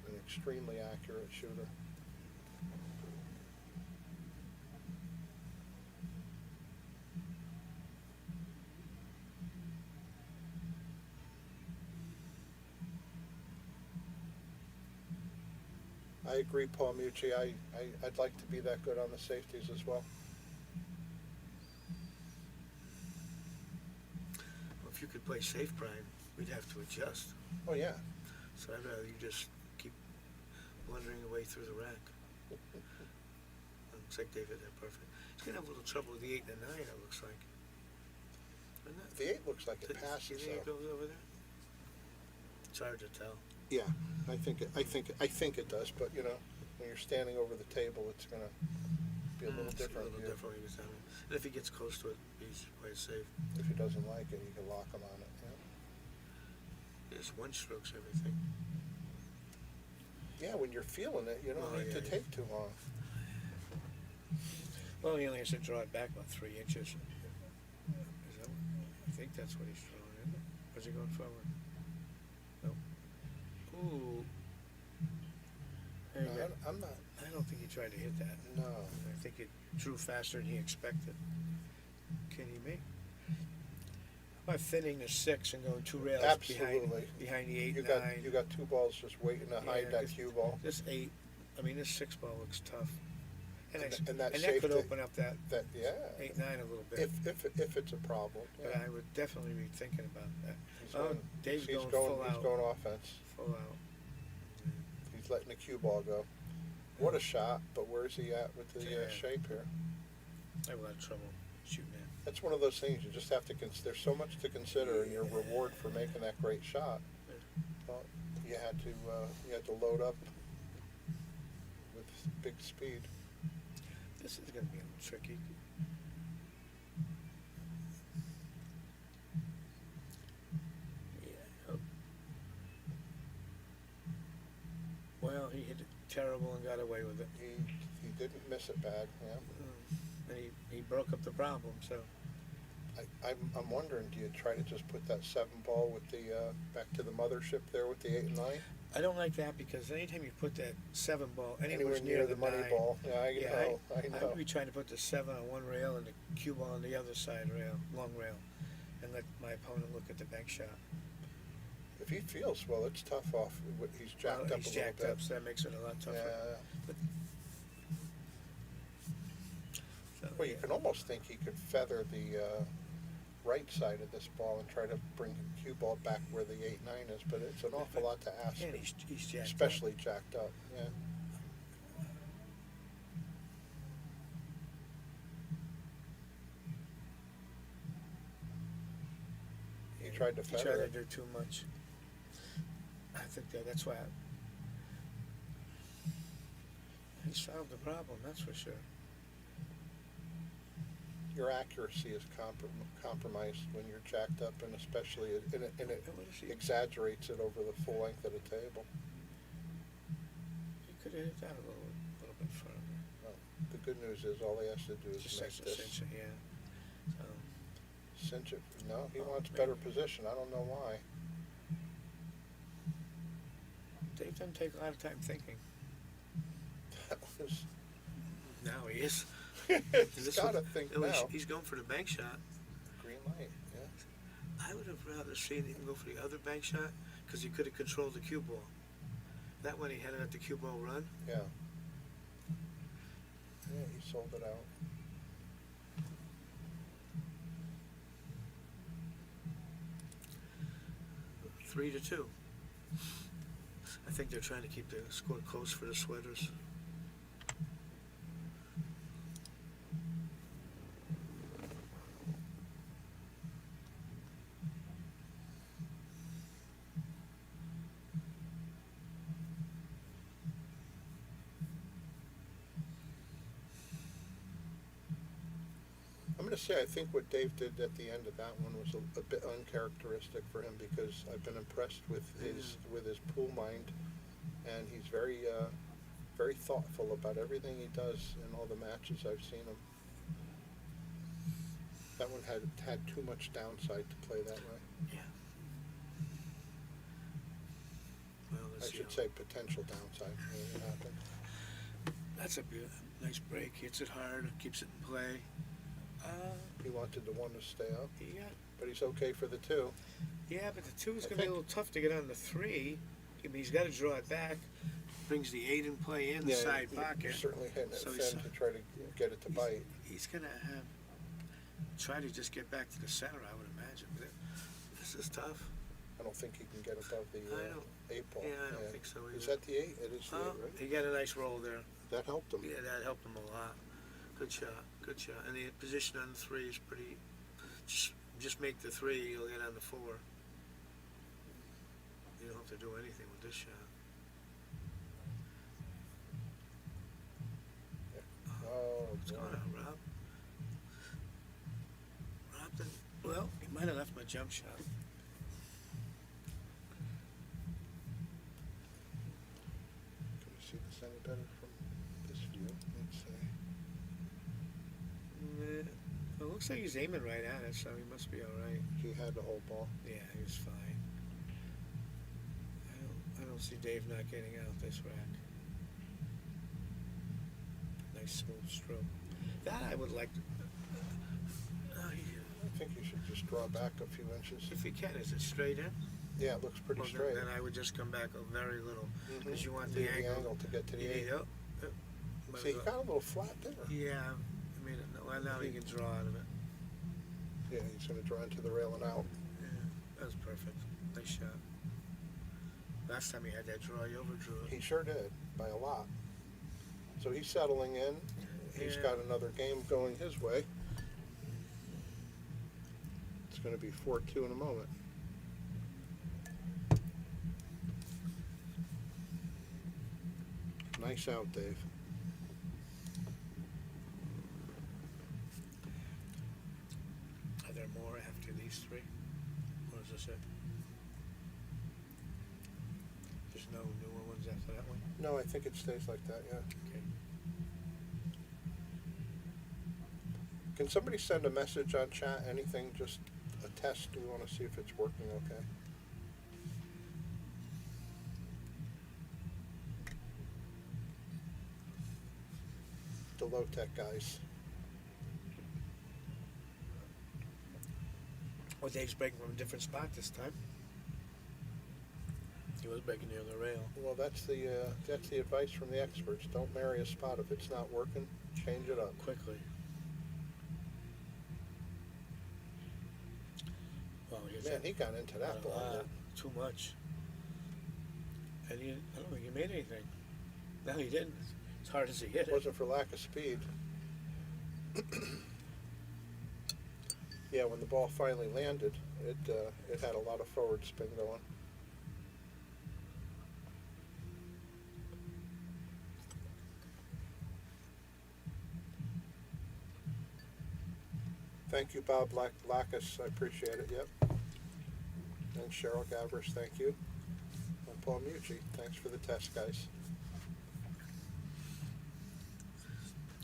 an extremely accurate shooter. I agree, Paul Mucci. I'd like to be that good on the safeties as well. Well, if you could play safe prime, we'd have to adjust. Oh yeah. So I'd rather you just keep blundering your way through the rack. Looks like David did perfect. He's gonna have a little trouble with the 8 and the 9. It looks like. Isn't it? The 8 looks like it You passes think it though. goes over there? It's hard to tell. Yeah, I think it does. But you know, when you're standing over the table, it's gonna be a little It's different. A little here. different this time. And if he gets close to it, he's quite safe. If he doesn't like it, you can lock him on it. There's 1 strokes everything. Yeah, when you're feeling it, you don't Oh, need to yeah. take too long. Well, he only has to draw it back about 3 inches. I think that's what he's drawing, isn't it? Or is he going forward? No. Ooh. There you go. I'm not. I don't think he tried to hit that. No. I think it drew faster than he expected. Can he make? How about thinning the 6 and going 2 rails Absolutely. behind the 8 You and got 9? 2 balls just waiting to hide that 'cause cue ball. This 8, this 6 ball looks tough. And And that that safety- could open up that That 8-9 a little bit. if it's a problem. But Yeah. I would definitely be thinking about that. He's Oh, going- Dave's he's going full He's out. going offense. Full out. He's letting the cue ball go. What a shot! But where's he at with the Yeah. shape here? I have a lot of trouble shooting that. That's one of those things you just have to there's so much to consider in your reward for making that great shot. Well, you had to load up with big speed. This is going to be a little tricky. Yeah. Well, he hit it terrible and got away with it. He didn't miss it bad. Yeah. And he broke up the problem, so. I'm wondering, do you try to just put that 7 ball with the back to the mothership there with the 8 and 9? I don't like that because anytime you put that 7 ball anywhere Anywhere near the money 9, ball. Yeah, I know. I would be trying to put the 7 on one rail and the cue ball on the other side rail, long rail, and let my opponent look at the bank shot. If he feels well, it's tough off. He's jacked up He's a little jacked bit. up, so that makes it a lot tougher. Yeah. But, so Well, you can almost think he could feather the right side of this ball and try to bring the cue ball back where the 8-9 is, but it's an awful lot to ask, And he's jacked especially jacked up. Yeah. He tried to He feather tried to it. do too much. I think that's why he solved the problem. That's for sure. Your accuracy is compromised when you're jacked up, and especially and it What is he? exaggerates it over the full length of the table. He could have hit that a little bit further. Well, the good news is all he has to do is Just make cinch this it, yeah. cinch it. No, he Oh, wants man. better position. I don't know why. Dave doesn't take a lot of time thinking. That was. Now he is. He's got to think No, now. he's going for the bank shot. Green light. Yeah. I would have rather seen him go for the other bank shot because he could have controlled the cue ball. That one he had to let the cue ball run. Yeah. Yeah, he sold it out. Three to two. I think they're trying to keep the score close for the Sweaters. I'm going to say I think what Dave did at the end of that one was a bit uncharacteristic for him, because I've been impressed with his pool mind, and he's very thoughtful about everything he does in all the matches I've seen him. That one had too much downside to play that way. Yeah. Well, I let's see should how- say potential downside when it happened. That's a nice break. Hits it hard. Keeps it in play. He wanted the one to stay up, Yeah. but he's okay for the two. Yeah, but the two is I going to be a think- little tough to get on the three. I mean, he's got to draw it back. Brings the 8 in play in the side you're pocket. certainly hitting it So thin to try to get it to bite. He's going to try to just get back to the center, I would imagine. But this is tough. I don't think he can get above the I don't- 8 ball. Yeah, I don't think so either. Is that the 8? It is the 8, right? He got a nice roll there. That helped him. Yeah, that helped him a lot. Good shot. Good shot. And the position on the 3 is pretty. Just make the 3, you'll get on the 4. You don't have to do anything with this shot. Oh, What's boy. going on, Rob? Rob didn't. Well, he might have left my jump shot. Can you see this any better from this view? Let's see. It looks like he's aiming right at it, so he must be all right. He had the whole ball. Yeah, he was fine. I don't see Dave not getting out this rack. Nice smooth stroke. That I would like to. I think you should just draw back a few inches. If he can, is it straight in? Yeah, it looks pretty Well, straight. then I would just come back a very little, because you want Leave the angle. to get to the You 8. need, but See, he got a little flat there. yeah, I mean, well, now he can draw out of it. Yeah, he's going to draw into the rail and out. Yeah, that was perfect. Nice shot. Last time he had that draw, he overdrew it. He sure did, by a lot. So he's settling in. He's Yeah. got another game going his way. It's going to be 4-2 in a moment. Nice out, Dave. Are there more after these 3? Or is this it? There's no newer ones after that one? No, I think it stays like that, yeah. Okay. Can somebody send a message on chat? Anything, just a test? We want to see if it's working okay. The low-tech guys. Well, Dave's breaking from a different spot this time. He was breaking near the rail. Well, that's the advice from the experts. Don't marry a spot if it's not working. Change it up. Quickly. Man, he got into that ball. Too much. And I don't think he made anything. No, he didn't. As hard as he hit It it. wasn't for lack of speed. Yeah, when the ball finally landed, it had a lot of forward spin going. Thank you, Bob Lacus. I appreciate it. Yep. And Cheryl Gavrish, thank you. And Paul Mucci, thanks for the test, guys.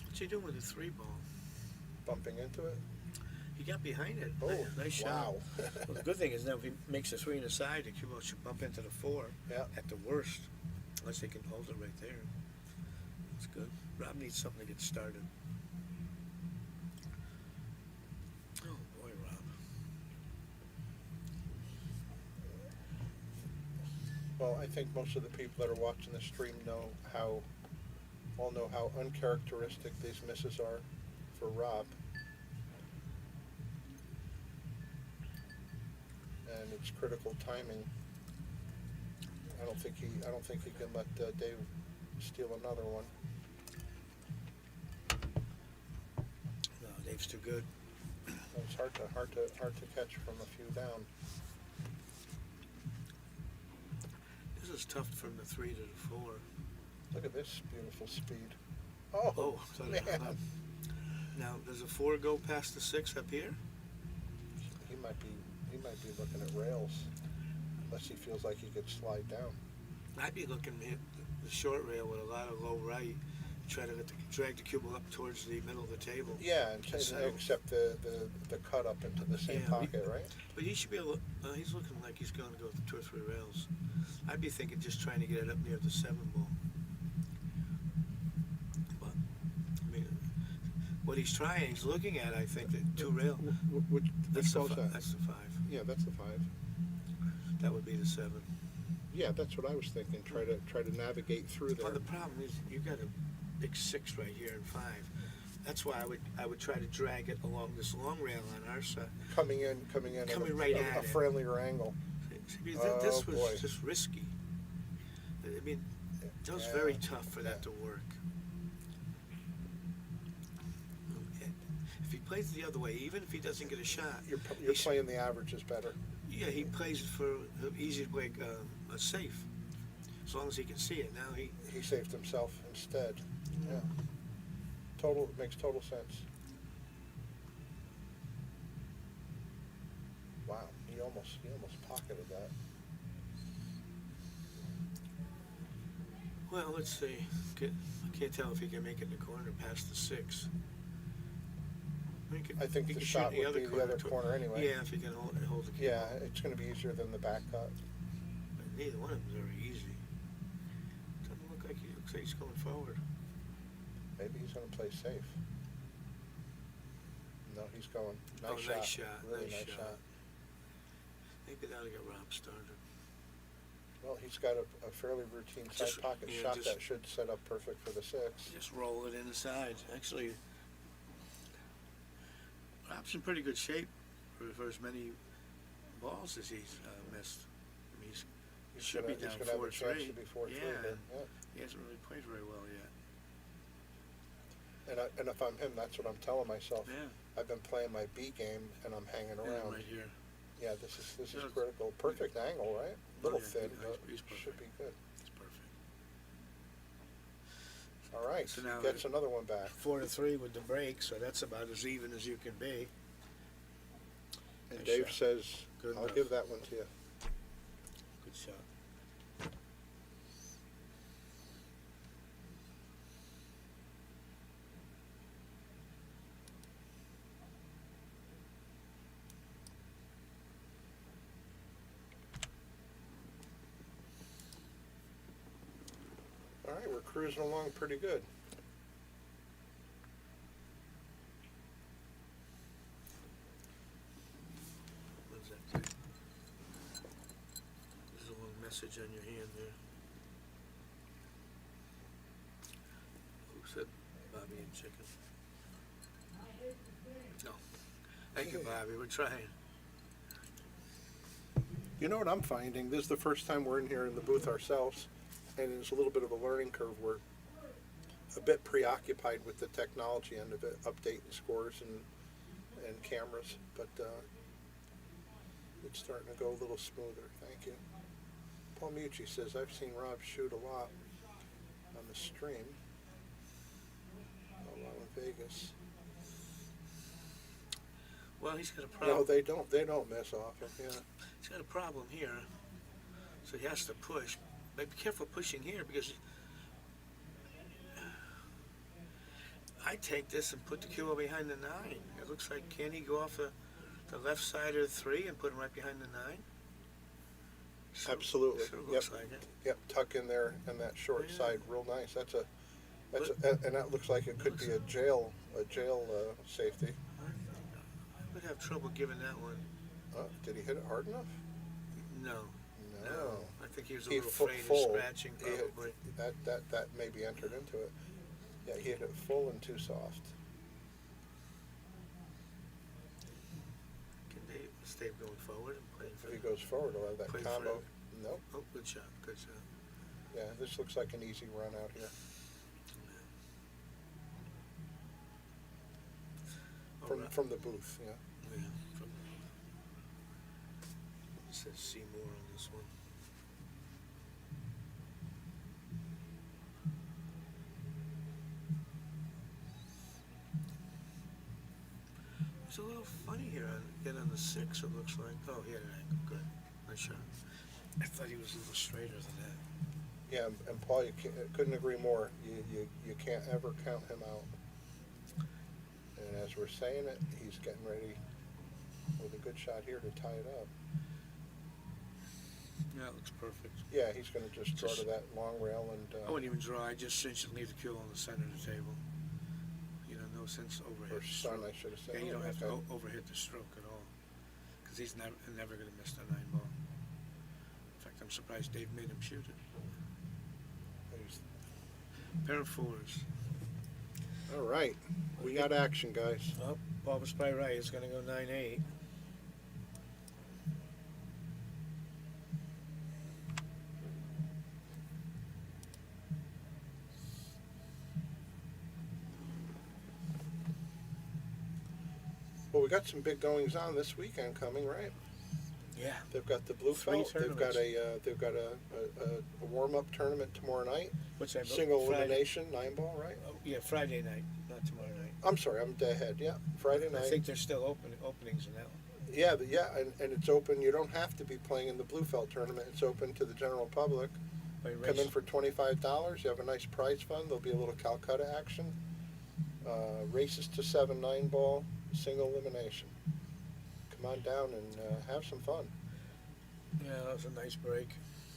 What's he doing with the 3-ball? Bumping into it. He got behind it. Oh, Nice shot. wow. Well, the good thing is now if he makes a 3 in the side, the cue ball should bump into the 4 Yeah. at the worst. Unless they can hold it right there. That's good. Rob needs something to get started. Oh boy, Rob. Well, I think most of the people that are watching the stream know how uncharacteristic these misses are for Rob. And it's critical timing. I don't think he can let Dave steal another one. No, Dave's too good. It's hard to catch from a few down. This is tough from the 3 to the 4. Look at this beautiful speed. Oh, so man. Now, does a 4 go past the 6 up here? He might be looking at rails, unless he feels like he could slide down. I'd be looking at the short rail with a lot of low right, try to drag the cue ball up towards the middle of the table. Yeah, and So- except the cut up into the same Yeah, pocket, right? But he should be able. He's looking like he's going to go 2 or 3 rails. I'd be thinking just trying to get it up near the 7 ball. But I mean, what he's trying, he's looking at. I think that 2 rail. Which That's the ball's that? That's the 5. Yeah, that's the 5. That would be the 7. Yeah, that's what I was thinking. Try to navigate through there. Well, the problem is you got a big 6 right here and 5. That's why I would try to drag it along this long rail on our side. Coming in Coming at right a at it. friendlier angle. See, Oh, this was boy. just risky. I mean, that was Yeah, very tough for that yeah. to work. If he plays the other way, even if he doesn't get a shot, You're he's- playing the averages better. yeah, he plays it for easy to play a safe, as long as he can see it. Now He saved himself instead. Yeah. Makes total sense. Wow, he almost pocketed that. well, let's see. I can't tell if he can make it in the corner past the 6. I think he the can shot shoot would be the other corner anyway. Yeah, if he can hold the cue Yeah, ball. it's going to be easier than the back cut. But neither one of them is very easy. Doesn't look like he's going forward. Maybe he's going to play safe. No, he's going. Nice shot. Nice shot. Really nice nice shot. Maybe that'll get Rob started. Well, he's got a fairly routine side Just- pocket yeah, shot just- that should set up perfect for the 6. Just roll it in the side. Actually, Rob's in pretty good shape for as many balls as he's missed. I mean, he should be down He's gonna have a chance 4-3. to be 4-3. Yeah. Then, yeah. He hasn't really played very well yet. And if I'm him, that's what I'm telling myself. Yeah. I've been playing my B game and I'm hanging Yeah, around. right here. Yeah, this is Yeah. critical. Perfect angle, right? Little yeah, thin, he's- but he's should be perfect. good. It's perfect. All right, So now gets another one back. 4-3 with the break, so that's about as even as you can be. And Nice Dave shot. says, Good I'll enough. give that one to you. Good shot. All right, we're cruising along pretty good. What does that say? There's a little message on your hand there. Who said Bobby and chicken? No. Thank you, Bobby. We're trying. You know what I'm finding? This is the first time we're in here in the booth ourselves, and it's a little bit of a learning curve. We're a bit preoccupied with the technology end of it, updating scores and cameras, but it's starting to go a little smoother. Thank you. Paul Mucci says, I've seen Rob shoot a lot on the stream. A lot in Vegas. Well, he's got a problem. No, they don't miss often, yeah. He's got a problem here, so he has to push. But be careful pushing here, because I take this and put the kilo behind the 9. It looks like, can he go off the left side of the 3 and put him right behind the 9? Absolutely. So it looks like it. Yep, tuck in there and that short Yeah. side, real nice. And that looks like it could be a jail safety. I would have trouble giving that one. Did he hit it hard enough? No. No. I think he was a He little fu- afraid full. of scratching, He hit- probably. that maybe entered into it. Yeah, he hit it full and too soft. Can Dave going forward and playing for If he goes forward, he'll have that Play for combo. it. Nope. Oh, good shot, good shot. Yeah, this looks like an easy run out here. All right. From the booth, yeah. Yeah, from, it says Seymour on this one. It's a little funny here, again on the 6 it looks like. Oh, he had an angle, good. Nice shot. I thought he was a little straighter than that. Yeah, and Paul, couldn't agree more. You can't ever count him out. And as we're saying it, he's getting ready with a good shot here to tie it up. Yeah, it looks perfect. Yeah, he's going to just draw to that long rail and. I wouldn't even draw, I just cinch and leave the kilo on the center of the table. You know, no sense overhit. Or the sun, stroke. I should have said. Yeah, you don't have to Okay. overhit the stroke at all, because he's never going to miss the 9 ball. In fact, I'm surprised Dave made him shoot it. He's- Pair of 4s. All right, we got action, guys. Well, Bob was probably right. It's going to go 9-8. Well, we got some big goings on this weekend coming, right? Yeah. They've got the blue Three felt. They've got tournaments. a warm up tournament tomorrow night. What's that? Single Friday. elimination, 9 ball, right? Oh, yeah, Friday night, not tomorrow night. I'm sorry, I'm dead ahead. Yeah, Friday night. I think there's still openings in that one. Yeah, and it's open. You don't have to be playing in the blue felt tournament. It's open to the general public. Wait, Come in race- for $25. You have a nice prize fund. There'll be a little Calcutta action. Races to 7 9 ball, single elimination. Come on down and have some fun. Yeah, that was a nice break.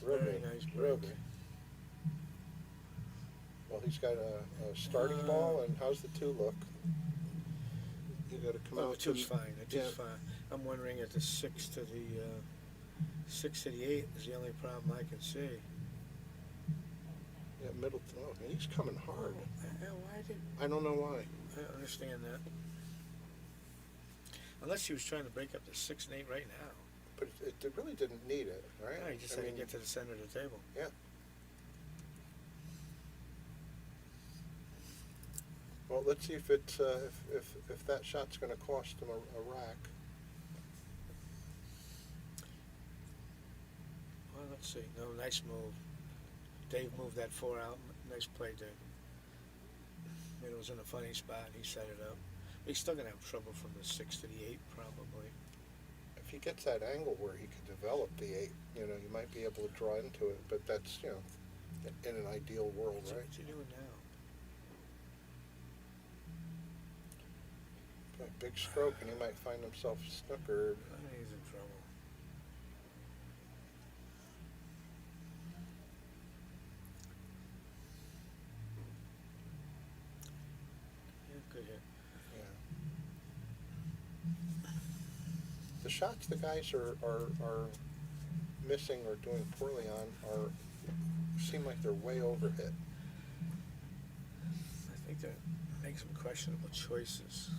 Real Very good, nice real break. good. Well, he's got a starting ball, and how's the 2 look? You got to come Oh, out. the 2's to- fine. The 2's yeah. fine. I'm wondering if the 6 to the 8 is the only problem I can see. Yeah, Middleton. Oh, he's coming hard. Why did I don't know why. I don't understand that? Unless he was trying to break up the 6 and 8 right now. But it really didn't need it, right? Yeah, he just had to get to the center of the table. Yeah. Well, let's see if it's if that shot's going to cost him a rack. Well, let's see. No, nice move. Dave moved that 4 out. Nice play, Dave. I mean, it was in a funny spot. He set it up. But he's still going to have trouble from the 6 to the 8, probably. If he gets that angle where he can develop the 8, you know, you might be able to draw into it. But that's, you know, in an ideal world, right? What's he doing now? A big stroke, and he might find himself snookered. I think he's in trouble. Yeah, good hit. Yeah. The shots the guys are missing or doing poorly on seem like they're way over hit. I think they're making some questionable choices.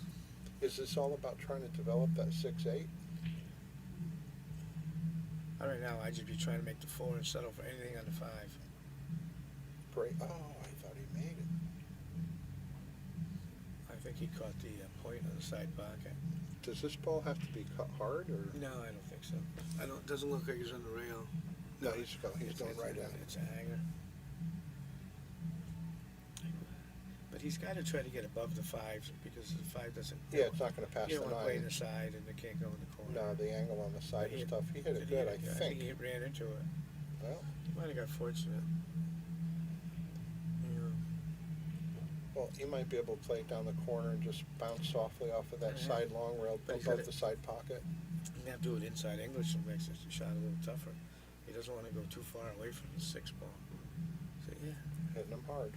Is this all about trying to develop that 6-8? Right now, I'd just be trying to make the 4 and settle for anything on the 5. Great. Oh, I thought he made it. I think he caught the point on the side pocket. Does this ball have to be cut hard or? No, I don't think so. Doesn't look like he's on the rail. No, he's going right in. It's a hanger. But he's got to try to get above the 5s because the 5 doesn't. Yeah, it's not going to pass You the don't want to play 9. the side and it can't go in the corner. No, the angle on the side But is tough. He hit it good, I think. he ran into it. Well, He might have got fortunate. Yeah. well, he might be able to play it down the corner and just bounce softly off of that Yeah. side long rail But he's above got the it- side pocket. You have to do it inside English, so it makes the shot a little tougher. He doesn't want to go too far away from the 6 ball. So, yeah. Hitting him hard.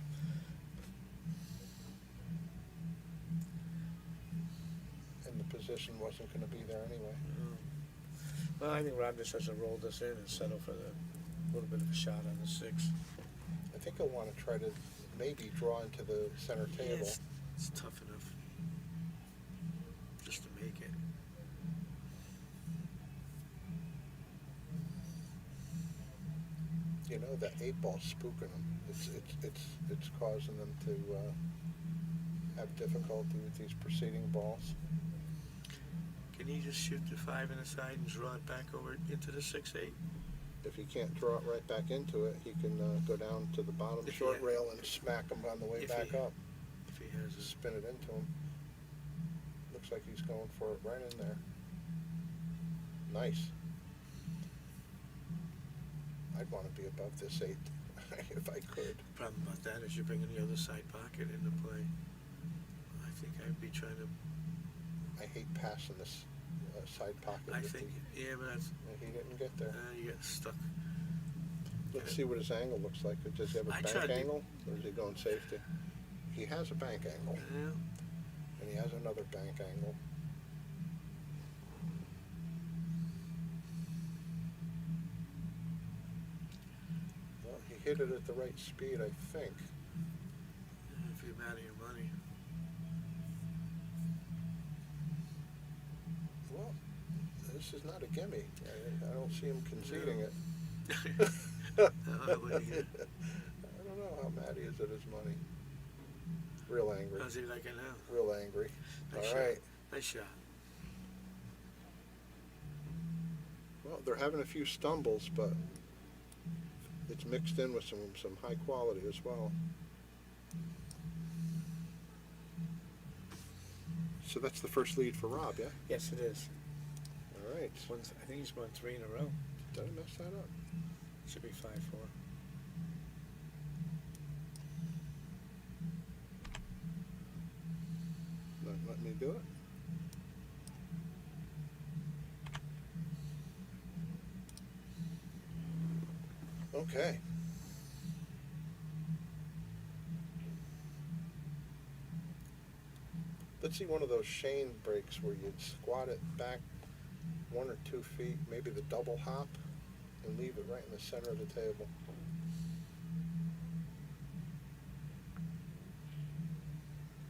And the position wasn't going to be there anyway. Well, I think Rob just has to roll this in and settle for the little bit of a shot on the 6. I think he'll want to try to maybe draw into the center table. It's tough enough just to make it. You know, that 8 ball's spooking them. It's causing them to have difficulty with these preceding balls. Can he just shoot the 5 in the side and draw it back over into the 6-8? If he can't draw it right back into it, he can go down to the bottom If short he- rail and smack him on the way if back he- up. If he has a... Spin it into him. Looks like he's going for it right in there. Nice. I'd want to be above this 8 if I could. The problem about that is you're bringing the other side pocket into play. I think I'd be trying to... I hate passing this side pocket. I with think, yeah, but that's... he didn't get there. You get stuck. Let's see what his angle looks like. Does he have a I bank tried to- angle, or is he going safety? He has a bank angle, Yeah. and he has another bank angle. Well, he hit it at the right speed, I think. If you're mad at your money. Well, this is not a gimme. I don't see him conceding it. What do you get? I don't know how mad he is at his money. Real angry. How's he like it now? Real angry. Nice All shot. right. Nice shot. Well, they're having a few stumbles, but it's mixed in with some high quality as well. So that's the first lead for Rob, yeah? Yes, it is. All right. I think he's won 3 in a row. Did I mess that up? Should be 5-4. Not let me do it. Okay. Let's see one of those Shane breaks where you'd squat it back 1 or 2 feet, maybe the double hop, and leave it right in the center of the table.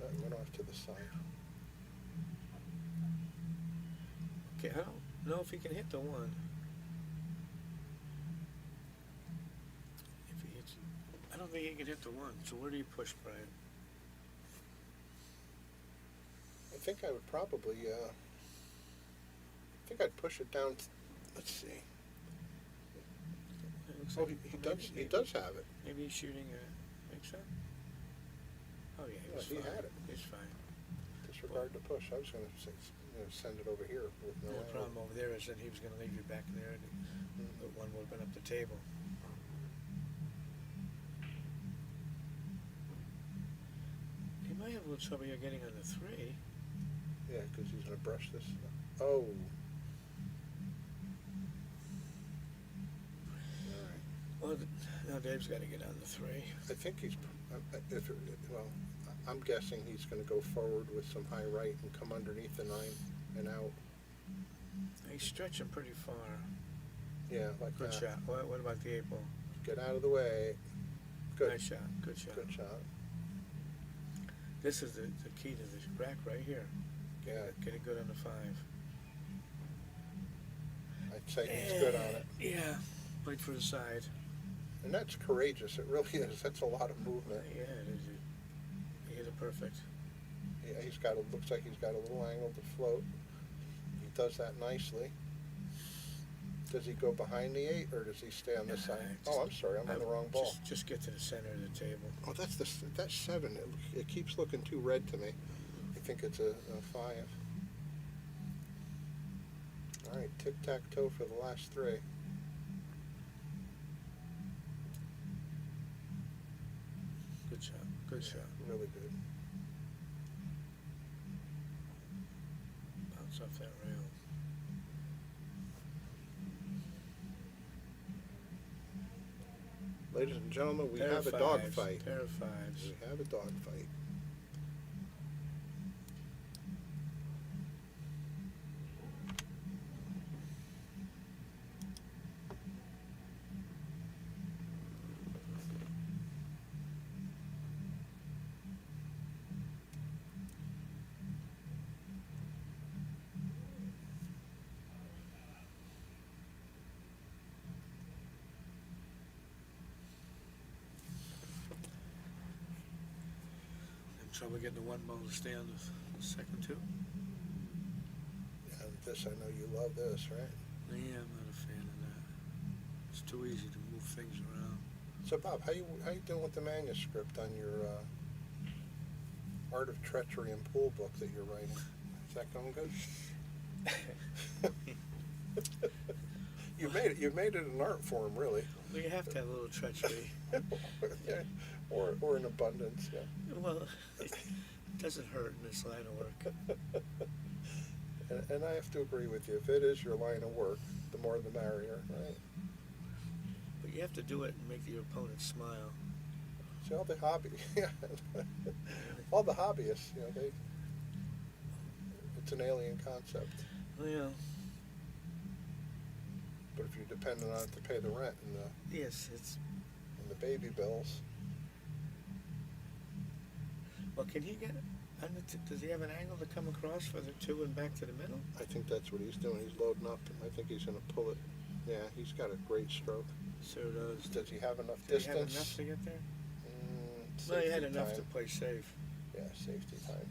That went off to the side. Okay, I don't know if he can hit the 1. If he hits... I don't think he can hit the 1. So where do you push, Brian? I think I would probably, I think I'd push it down, let's see. It looks Oh, like he does have it. Maybe he's shooting a... Think so? Oh, yeah, he was He fine. had it. He's fine. Disregard the push. I was going to send it over here with no The angle. problem over there is that he was going to leave you back there, and the 1 would have been up the table. He might have a little trouble here getting on the 3. Yeah, because he's going to brush this. Oh. All right. Well, now Dave's got to get on the 3. I think he's, well, I'm guessing he's going to go forward with some high right and come underneath the 9 and out. He's stretching pretty far. Yeah, like Good that. shot. What about the 8 ball? Get out of the way. Good. Nice shot. Good shot. Good shot. This is the key to this rack right here. Yeah. Get it good on the 5. I'd say he's good on it. Yeah, played for the side. And that's courageous. It really is. That's a lot of movement. Yeah, it is. He hit it perfect. Yeah, looks like he's got a little angle to float. He does that nicely. Does he go behind the 8 or does he stay on this side? Oh, I'm sorry. I'm on the wrong ball. Just get to the center of the table. Oh, that's 7. It keeps looking too red to me. I think it's a 5. All right, tic-tac-toe for the last 3. Good shot. Good shot. Really good. Bounce off that rail. Ladies and gentlemen, we Pair have of a dog fives. fight. Pair of 5s. We have a dog fight. Trouble getting the 1 ball to stay on the second 2. And this, I know you love this, right? Yeah, I'm not a fan of that. It's too easy to move things around. So, Bob, how you doing with the manuscript on your Art of Treachery and Pool book that you're writing? Is that going good? You've made it an art form, really. Well, you have to have a little treachery. Yeah. Or an abundance, yeah. Well, it doesn't hurt in this line of work. And I have to agree with you. If it is your line of work, the more the merrier, right? But you have to do it and make your opponent smile. See, all the all the hobbyists, it's an alien concept. Well, yeah. But if you're dependent on it to pay the rent and Yes, the baby bills, well, can he get does he have an angle to come across for the 2 and back to the middle? I think that's what he's doing. He's loading up, and I think he's going to pull it. Yeah, he's got a great stroke. So does. Does he have enough Did distance? he have enough to get there? Mm, Well, he had safety enough time. to play safe. Yeah, safety time.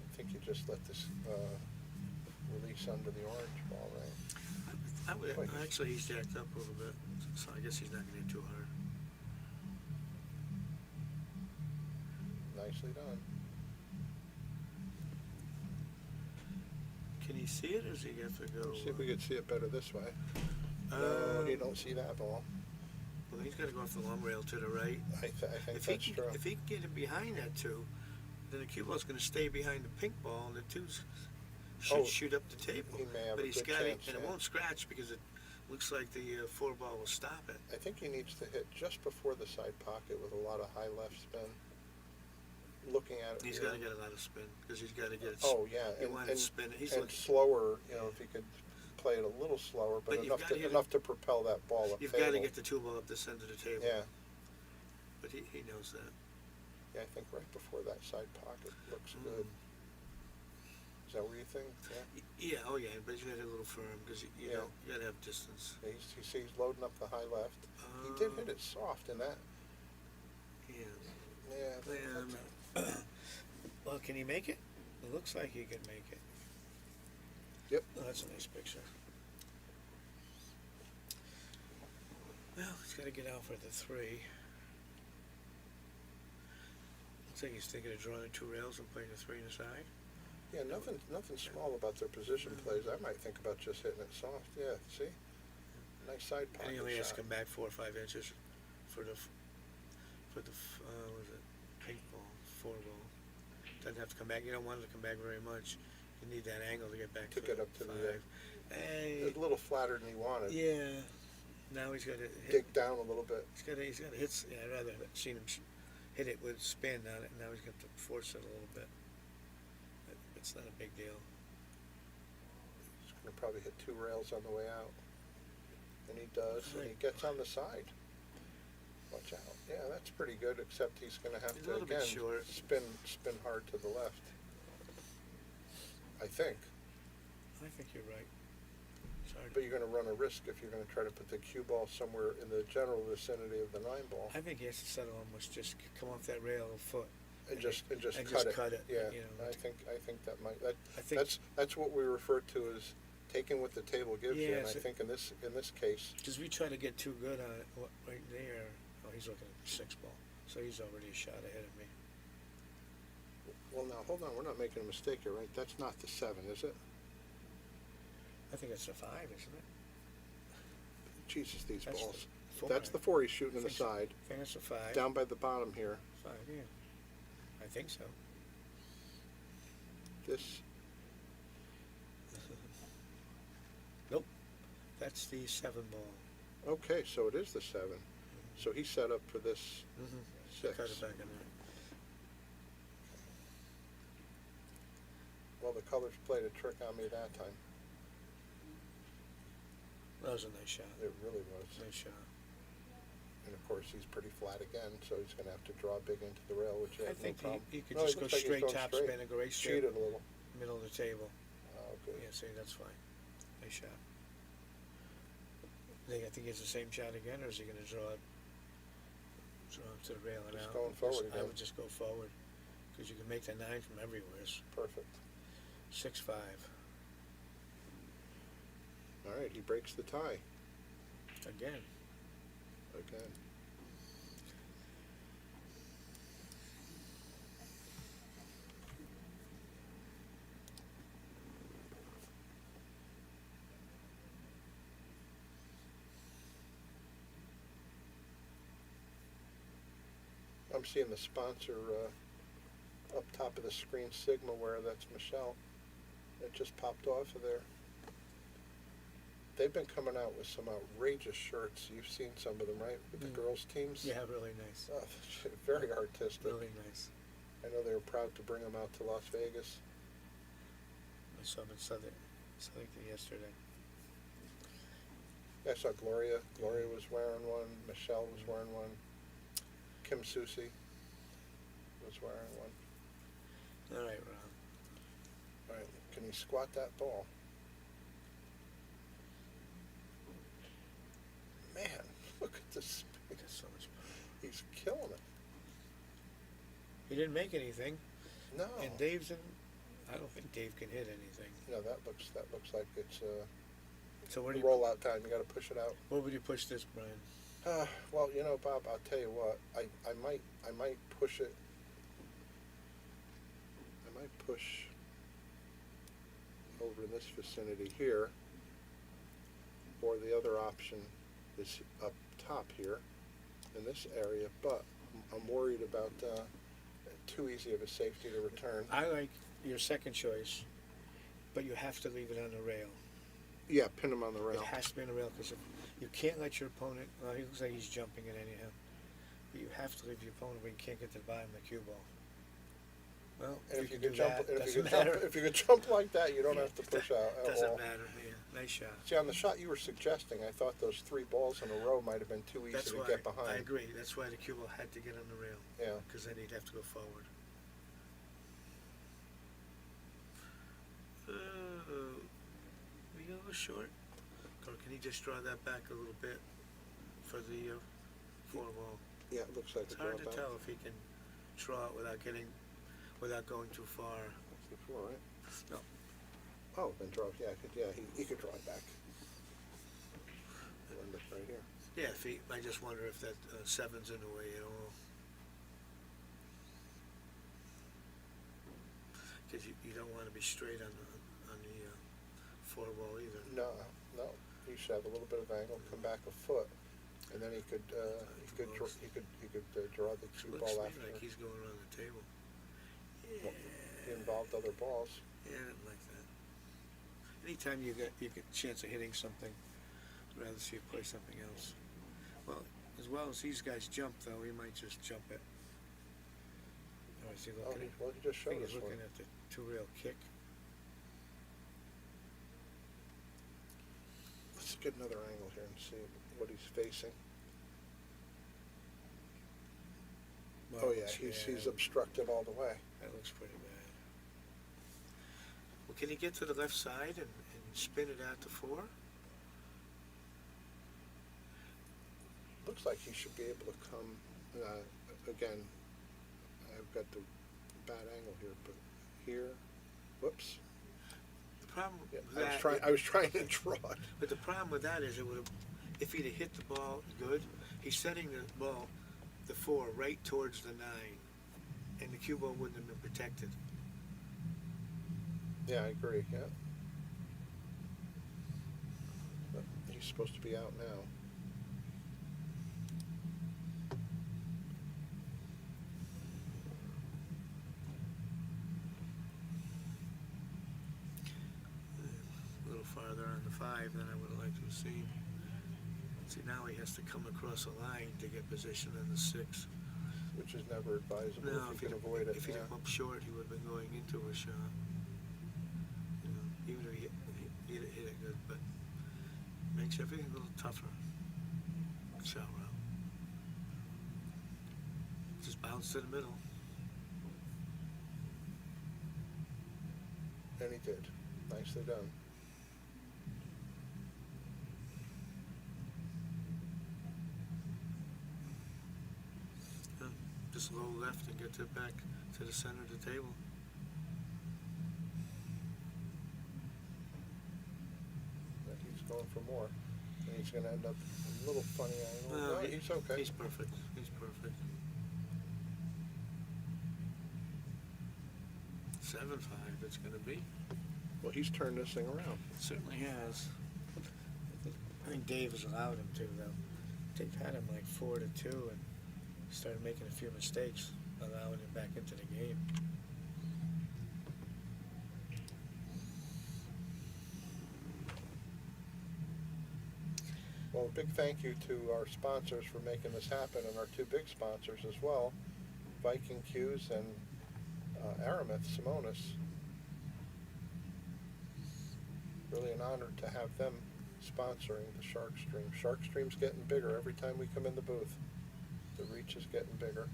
I think you just let this release under the orange ball, right? I would, Wait. actually, he's jacked up a little bit, so I guess he's not going to hit too hard. Nicely done. Can he see it, or does he have to go? See if we could see it better this way. No, Uh, you don't see that ball. Well, he's got to go off the long rail to the right. I think If that's he true. can get it behind that 2, then the cue ball's going to stay behind the pink ball, and the 2s should Oh, shoot up the table. he may have But a he's good got it, chance, and it yeah. won't scratch because it looks like the 4 ball will stop it. I think he needs to hit just before the side pocket with a lot of high left spin. Looking at it. He's you got to know. get a lot of spin because he's got to get it. Oh yeah, He wanted to spin it. He's and looking. slower. If he could play it a little slower, but, But you've enough gotta get it- enough to propel that ball up. You've table. got to get the 2 ball up the center of the table. Yeah, But he knows that. yeah. I think right before that side pocket looks Mm. good. Is that what you think? Yeah. Yeah, oh yeah, but you got to hit a little firm because you Yeah. know you got to have distance. He's loading up the high left. He did hit it soft in that. Yeah. Yeah. Yeah, well, can he make it? It looks like he can make it. Yep. Oh, that's a nice picture. Well, he's got to get out for the 3. Looks like he's thinking of drawing the 2 rails and playing the 3 on the side. Yeah, nothing small about their position plays. I might think about just hitting it soft. Yeah, see? Nice side pocket And he only has to shot. come back 4 or 5 inches for the was it pink ball, 4 ball. Doesn't have to come back. You don't want it to come back very much. You need that angle to get back To get up to the 5. Hey, It was a little flatter than he wanted. yeah. Now he's got to hit. Dig down a little bit. He's got to hit. Yeah, I'd rather have seen him hit it with spin on it. Now he's got to force it a little bit. But it's not a big deal. He's going to probably hit 2 rails on the way out. And he does, and he gets on the side. But much out. Yeah, that's pretty good, except he's gonna have He's a to, little bit again, short. spin hard to the left. I think. I think you're right. It's hard. But you're gonna run a risk if you're gonna try to put the cue ball somewhere in the general vicinity of the 9 ball. I think he has to settle almost just come off that rail a foot. And just and cut just it. cut it, Yeah, you know. I think that might, I think that's what we refer to as taking what the table gives you, and I Yes, think in this case, because we try to get too good on it right there. Oh, he's looking at the 6 ball, so he's already a shot ahead of me. well, now, hold on, we're not making a mistake here, right? That's not the 7, is it? I think it's a 5, isn't it? Jesus, these That's balls. the 4. That's the 4 he's shooting in the Think so. side, I think it's a 5. down by the bottom here. 5, yeah. I think so. This, Nope. That's the 7 ball. okay, so it is the 7. So he's set up for this Mm-hmm. 6. Cut it back in there. Well, the colors played a trick on me that time. That was a nice shot. It really was. Nice shot. And of course, he's pretty flat again, so he's gonna have to draw big into the rail, which I has no think problem. he could No, just it go looks like he's straight going top straight. spin and go right Cheated straight a little. middle of the table. Oh, good. Yeah, see, that's fine. Nice shot. I think he has the same shot again, or is he going to draw it to the rail and Just out? going forward I again. would just go forward, because you can make the 9 from everywhere. Perfect. 6-5. All right, he breaks the tie Again. again. I'm seeing the sponsor up top of the screen, Signalware. That's Michelle. It just popped off of there. They've been coming out with some outrageous shirts. You've seen some of them, right? With the girls' teams. Yeah, really nice. Oh, very artistic. Really nice. I know they were proud to bring them out to Las Vegas. I saw him in Southern yesterday. I saw Gloria. Gloria was wearing one. Michelle was wearing one. Kim Susi was wearing one. All right, Ron. All right, can you squat that ball? Man, look at this spin. That's so much fun. He's killing it. He didn't make anything, No. and Dave's in. I don't think Dave can hit anything. No, that looks like it's So what do you? rollout time. You got to push it out. What would you push this, Brian? Well, you know, Bob, I'll tell you what. I might push it. I might push over in this vicinity here, or the other option is up top here in this area. But I'm worried about too easy of a safety to return. I like your second choice, but you have to leave it on the rail. Yeah, pin him on the rail. It has to be on the rail because you can't let your opponent. Well, he looks like he's jumping it anyhow. But you have to leave your opponent when you can't get to the bottom of the cue ball. Well, And if you can do that, if doesn't you could matter. jump, if you could jump like that, you don't have to push out at Doesn't all. matter. Yeah, nice shot. See, on the shot you were suggesting, I thought those 3 balls in a row might have been too easy That's to why get behind. I agree. That's why the cue ball had to get on the rail Yeah. because then he'd have to go forward. We go a little short. Or can he just draw that back a little bit for the 4 ball? Yeah, it looks like It's a hard to drawback. tell if he can draw it without going too far. That's the 4, right? No. Oh, then draw. Yeah, he could draw it back. And look right here. Yeah, I just wonder if that 7's in the way at all. Because you don't want to be straight on the 4 ball either. No. He should have a little bit of angle, come back a foot, and then he could draw the cue Looks ball to me after. like he's going around the table. Yeah. Well, he involved other balls. Yeah, I didn't like that. Anytime you get a chance of hitting something, I'd rather see you play something else. Well as these guys jump, though, he might just jump it. Oh, is he Oh, looking at? he just I showed think us he's one. looking at the 2-rail kick. Let's get another angle here and see what he's facing. Oh yeah, marbles. he's obstructed all the way. That looks pretty bad. Well, can he get to the left side and spin it out to 4? Looks like he should be able to come, again, I've got the bad angle here, but here, whoops. The problem Yeah, with I was trying to draw it. But the problem with that is it would have, if he'd have hit the ball good, he's setting the ball, the 4, right towards the 9, and the cue ball wouldn't have been protected. Yeah, I agree, yeah. But he's supposed to be out now. A little farther on the 5 than I would have liked to have seen. See, now he has to come across a line to get position in the 6. Which is never advisable No, if you can avoid it. if he'd Yeah. have come up short, he would have been going into a shot. You know, even if he hit it good, but makes everything a little tougher. Shot route. Just bounce to the middle. And he did. Nicely done. Just low left and get to back to the center of the table. But he's going for more. And he's going to end up a little funny angle. No, No, he's okay. He's perfect. He's perfect. 7-5 it's going to be. Well, he's turned this thing around. It certainly has. I think Dave has allowed him to, though. They've had him like 4-2 and started making a few mistakes, allowing him back into the game. Well, a big thank you to our sponsors for making this happen, and our 2 big sponsors as well, Viking Q's and Aramith Simonis. Really an honor to have them sponsoring the Shark Stream. Shark Stream's getting bigger every time we come in the booth. The reach is getting bigger.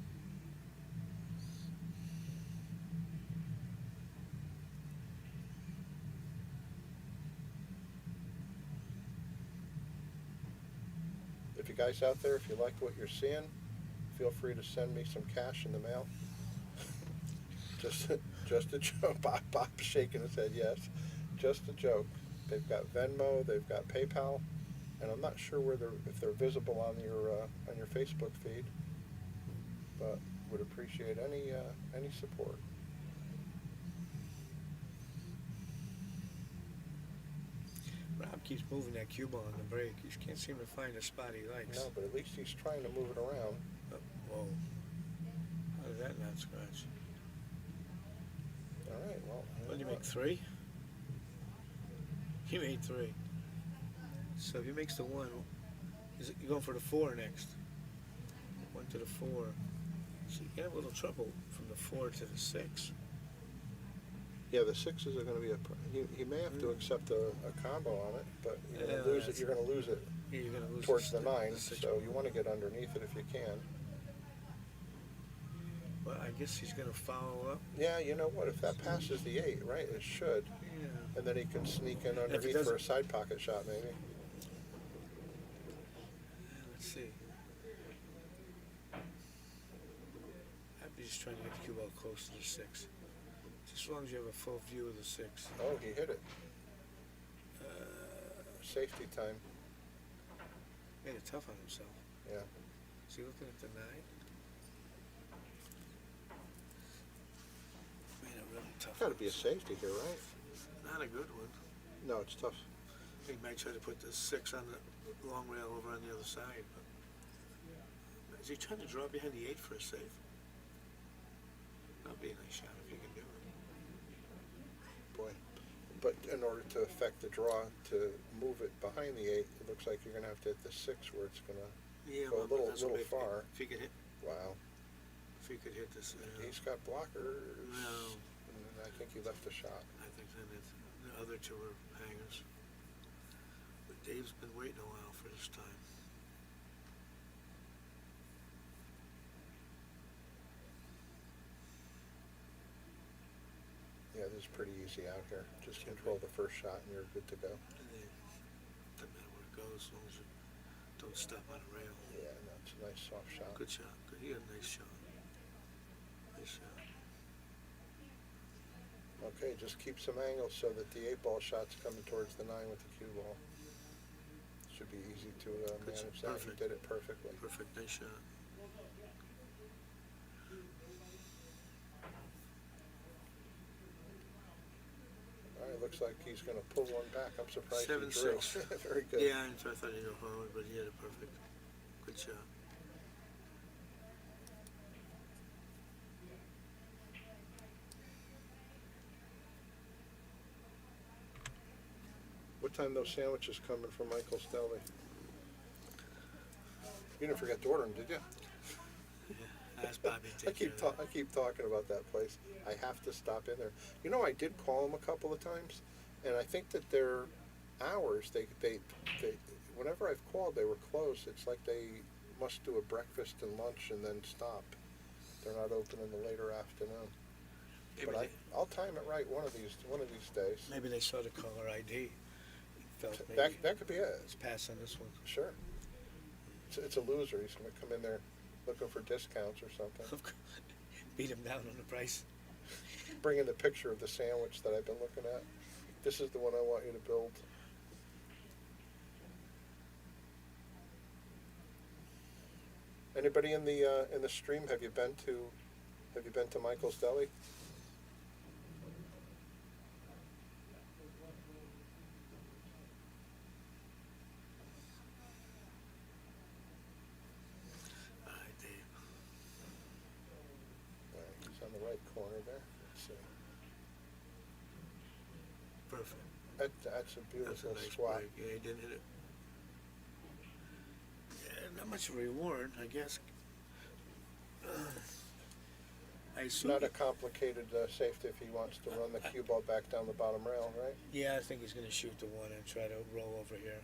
If you guys out there, if you like what you're seeing, feel free to send me some cash in the mail. just a joke. Bob's shaking his head yes. Just a joke. They've got Venmo, they've got PayPal, and I'm not sure if they're visible on your Facebook feed, but would appreciate any support. Rob keeps moving that cue ball on the break. He can't seem to find a spot he likes. No, but at least he's trying to move it around. Oh, whoa. How did that not scratch? All right, well. What did he make, 3? He made 3. So if he makes the 1, you're going for the 4 next. 1 to the 4. So you have a little trouble from the 4 to the 6. Yeah, the 6s are going to be he may have to accept a combo on it, but you're going Yeah, to lose it. You're going to lose it Yeah, you're going to lose towards the 9, six. so you want to get underneath it if you can. Well, I guess he's going to follow up. Yeah, you know what? If that passes the 8, right, it should. Yeah. And then he can sneak in if he underneath for a doesn't- side pocket shot, maybe. Let's see. I'm just trying to get the cue ball close to the 6. Just as long as you have a full view of the 6. Oh, he hit it. Safety time. Made it tough on himself. Yeah. Is he looking at the 9? Made it really tough. Got on to be a himself. safety here, right? Not a good one. No, it's tough. He might try to put the 6 on the long rail over on the other side. But is he trying to draw behind the 8 for a save? That'd be a nice shot if you can do it. Boy. But in order to affect the draw, to move it behind the 8, it looks like you're going to have to hit the 6 where it's going to Yeah, go a but little, that's what little far. If he could hit, Wow. if he could hit this. He's got blockers. No. And I think he left a shot. I think then the other 2 are hangers. But Dave's been waiting a while for this time. is pretty easy out here. Just control the first shot and you're good to go. Doesn't matter where it goes, as long as you don't step on a rail. Yeah, no, it's a nice soft shot. Good shot. Good. He had a nice shot. Nice shot. Okay, just keep some angles so that the 8-ball shot's coming towards the 9 with the cue ball. Should be easy to Good shot. manage that. He Perfect. did it perfectly. Perfect. Nice shot. All right, looks like he's going to pull one back. I'm surprised he drew. 7-6. Very good. Yeah, I thought he'd go forward, but he had it perfect. Good shot. What time those sandwiches coming from Michael's Deli? You didn't forget to order them, did you? Yeah, ask Bobby to take care of that. I keep talking about that place. I have to stop in there. You know, I did call them a couple of times, and I think that their hours, they whenever I've called, they were closed. It's like they must do a breakfast and lunch and then stop. They're not open in the later afternoon. Maybe, But I'll time it right one of these days. maybe they saw the caller ID. Felt maybe That could be it. let's pass on this one. Sure. It's a loser. He's going to come in there looking for discounts or something. Beat him down on the price. Bring in the picture of the sandwich that I've been looking at. This is the one I want you to build. Anybody in the stream? Have you been to Michael's Deli? All right, Dave. All right, he's on the right corner there. Let's see. Perfect. That's a That's beautiful a nice swat. break. Yeah, he didn't hit it. Yeah, not much reward, I guess. I assume. Not a complicated safety if he wants to run the cue ball back down the bottom rail, right? Yeah, I think he's going to shoot the one and try to roll over here.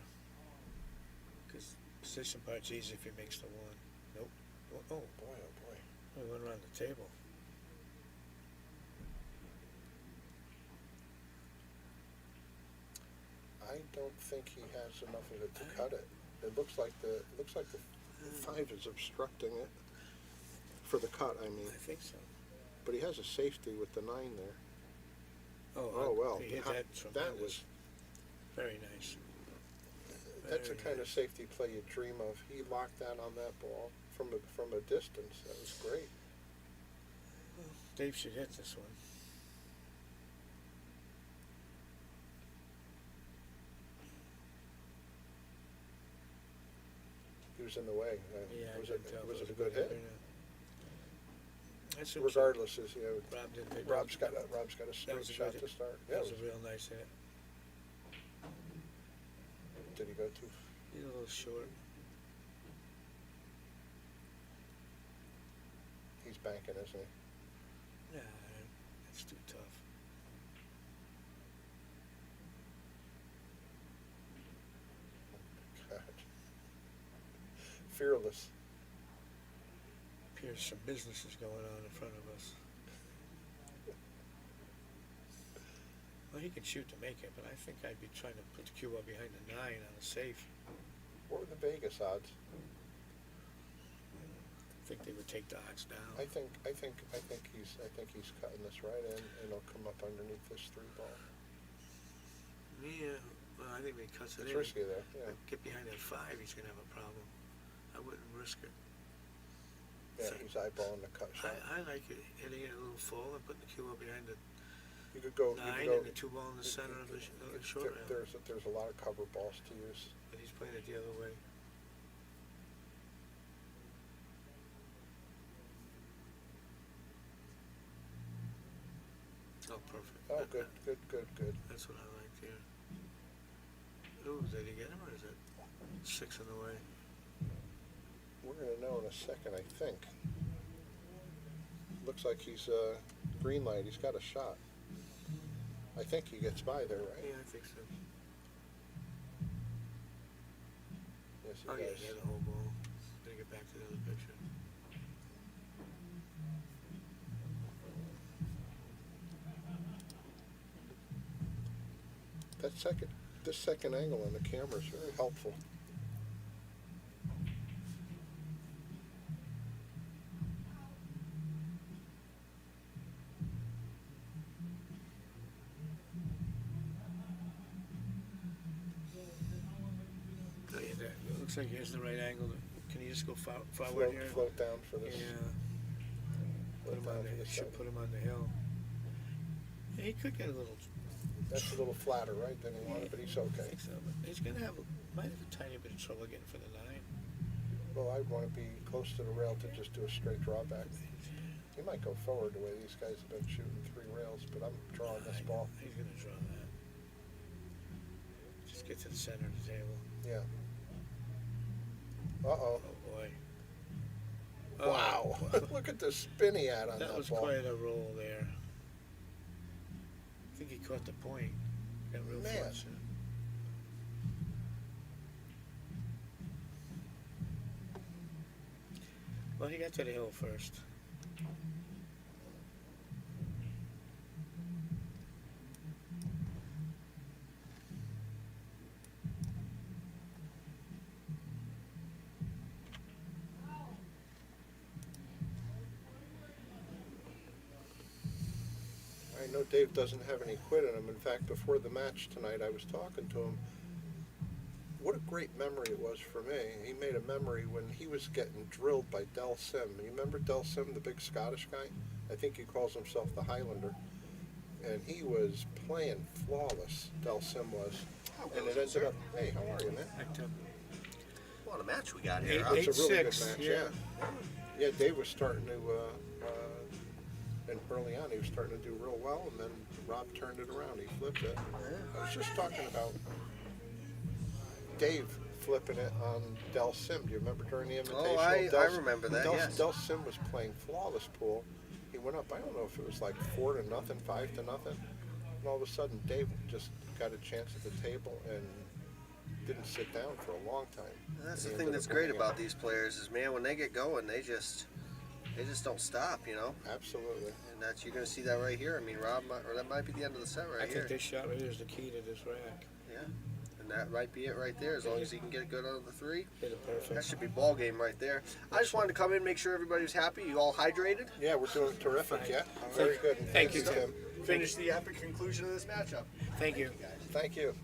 Because position part's easy if he makes the one. Nope. Oh, Boy, oh boy. we went around the table. I don't think he has enough of it to cut it. It looks like the 5 is obstructing it for the cut. I mean, I think so. but he has a safety with the 9 there. Oh, well, he hit how- that that tremendous. was Very nice. that's the Very kind of nice. safety play you dream of. He locked that on that ball from a distance. That was great. Dave should hit this one. He was in the way. Yeah, I was couldn't tell if it a was good hit? or not. I assume so. Regardless, is Rob didn't hit. Rob's got a That straight was a shot good to hit. start. That Yeah, was a real nice hit. did he go too? He's a little short. He's banking, isn't he? Yeah, that's too tough. God. Fearless. Appears some business is going on in front of us. Well, he can shoot to make it, but I think I'd be trying to put the cue ball behind the 9 on a safe. What were the Vegas odds? I think they would take the odds down. I think he's cutting this right in, and he'll come up underneath this 3 ball. Yeah, well, I think when he cuts it It's in, risky there. Yeah. get behind that 5, he's going to have a problem. I wouldn't risk it. Yeah, So- he's eyeballing the cut shot. I like it, hitting it a little full and putting the cue ball behind the You could go. 9 you could go, and the 2 ball in the center of the short round. There's a lot of cover balls to use. But he's playing it the other way. Oh, perfect. Oh, good. That's what I like here. Ooh, did he get him or is it 6 in the way? We're gonna know in a second, I think. Looks like he's green light. He's got a shot. I think he gets by there, right? Yeah, I think so. Yes, he Oh, yeah, does. he had the whole ball. Gotta get back to the other picture. This second angle on the camera is very helpful. Oh, yeah, it looks like here's the right angle. Can you just go forward here? Float down for this. Yeah. Float down for this Should side. put him on the hill. Yeah, he could get a little. That's a little flatter, right, than he wanted, but he's I okay. think so, but he's gonna might have a tiny bit of trouble getting for the 9. Well, I'd want to be close to the rail to just do a straight drawback. He might go forward the way these guys have been shooting 3 rails, but I'm drawing this ball. He's gonna draw that. Just get to the center of the table. Yeah. Uh-oh. Oh boy. Wow. Oh, Look at the spin he had on that, that was ball. quite a roll there. I think he caught the point. Got real Man. fortunate. Well, he got to the hill first. I know Dave doesn't have any quit in him. In fact, before the match tonight, I was talking to him. What a great memory it was for me. He made a memory when he was getting drilled by Del Sim. You remember Del Sim, the big Scottish guy? I think he calls himself the Highlander. And he was playing flawless, Del Sim was. And it ended up, hey, how are you, man? What a match we got here. Eight- huh? It's a really good 8-6, match, yeah. Yeah, Dave was starting to, and early on he was starting to do real well, and then Rob turned it around. He flipped it. I was just talking about Dave flipping it on Del Sim. Do you remember during the Invitational? I remember that, yes. Del Sim was playing flawless pool. He went up, I don't know if it was like 4-0, 5-0. And all of a sudden, Dave just got a chance at the table and didn't sit down for a long time. That's And the he thing ended that's up great winning it. about these players is, man, when they get going, they just don't stop, you know. Absolutely. And that's you're gonna see that right here. I mean, that might be the end of the set right I here. think this shot right here is the key to this rack. Yeah, and that might be it right there. As long as he can get it good on the 3, Hit it that perfect. should be ball game right there. I just wanted to come in, make sure everybody was happy. You all hydrated. Yeah, we're doing terrific, Fine. yeah. Very good. And Thank you, Tim. Finish the epic conclusion of this matchup. Thank you. Thank you.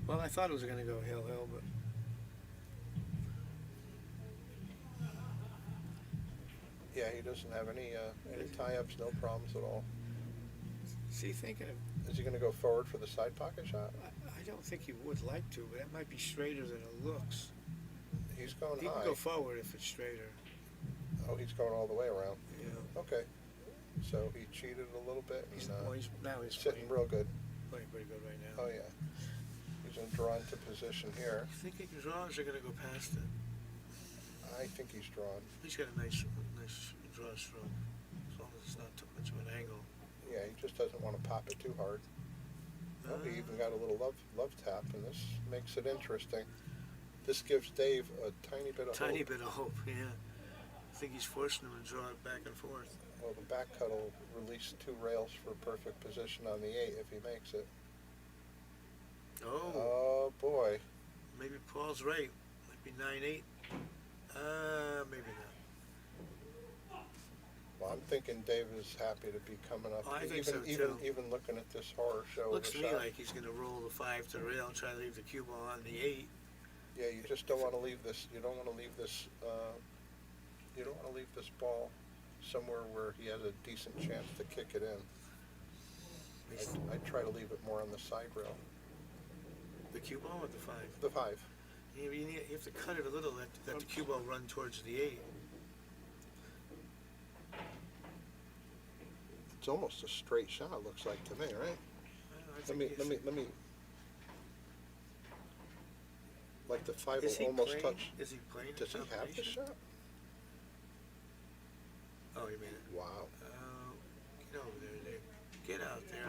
Well, I thought it was going to go hill, but Yeah, he doesn't have any tie-ups, no problems at all. see, thinking of, Is he going to go forward for the side pocket shot? I don't think he would like to, but that might be straighter than it looks. He's going He high. can go forward if it's straighter. Oh, he's going all the way around. Yeah. Okay. So he cheated a little bit. He's, And, well, now he's sitting playing, real good. playing pretty good right now. Oh, yeah. He's going to draw into position here. You think he can draw, or is he going to go past it? I think he's drawn. He's got a nice draw stroke, as long as it's not too much of an angle. Yeah, he just doesn't want to pop it too hard. Oh, he even got a little love tap, and this makes it interesting. This gives Dave a tiny bit of Tiny hope. bit of hope, yeah. I think he's forcing him to draw it back and forth. Well, the back cut will release 2 rails for perfect position on the 8 if he makes it. Oh, Oh, boy. maybe Paul's right. Might be 9-8. Maybe not. Well, I'm thinking Dave is happy to be coming up. Oh, I think even, so, even, too. even looking at this horror show. Looks of to a me shot. like he's going to roll the 5 to the rail and try to leave the cue ball on the 8. Yeah, you just don't want to leave this. You don't want to leave this. You don't want to leave this ball somewhere where he has a decent chance to kick it in. I try to leave it more on the side rail. The cue ball or the 5? The 5. You have to cut it a little, let the cue ball run towards the 8. It's almost a straight shot. It looks like to me, right? I Let think me. Like the 5 Is will he almost playing? touch. Is he playing? Does he have the combination? shot? Oh, you mean it? Wow. Get over there, Dave. Get out there.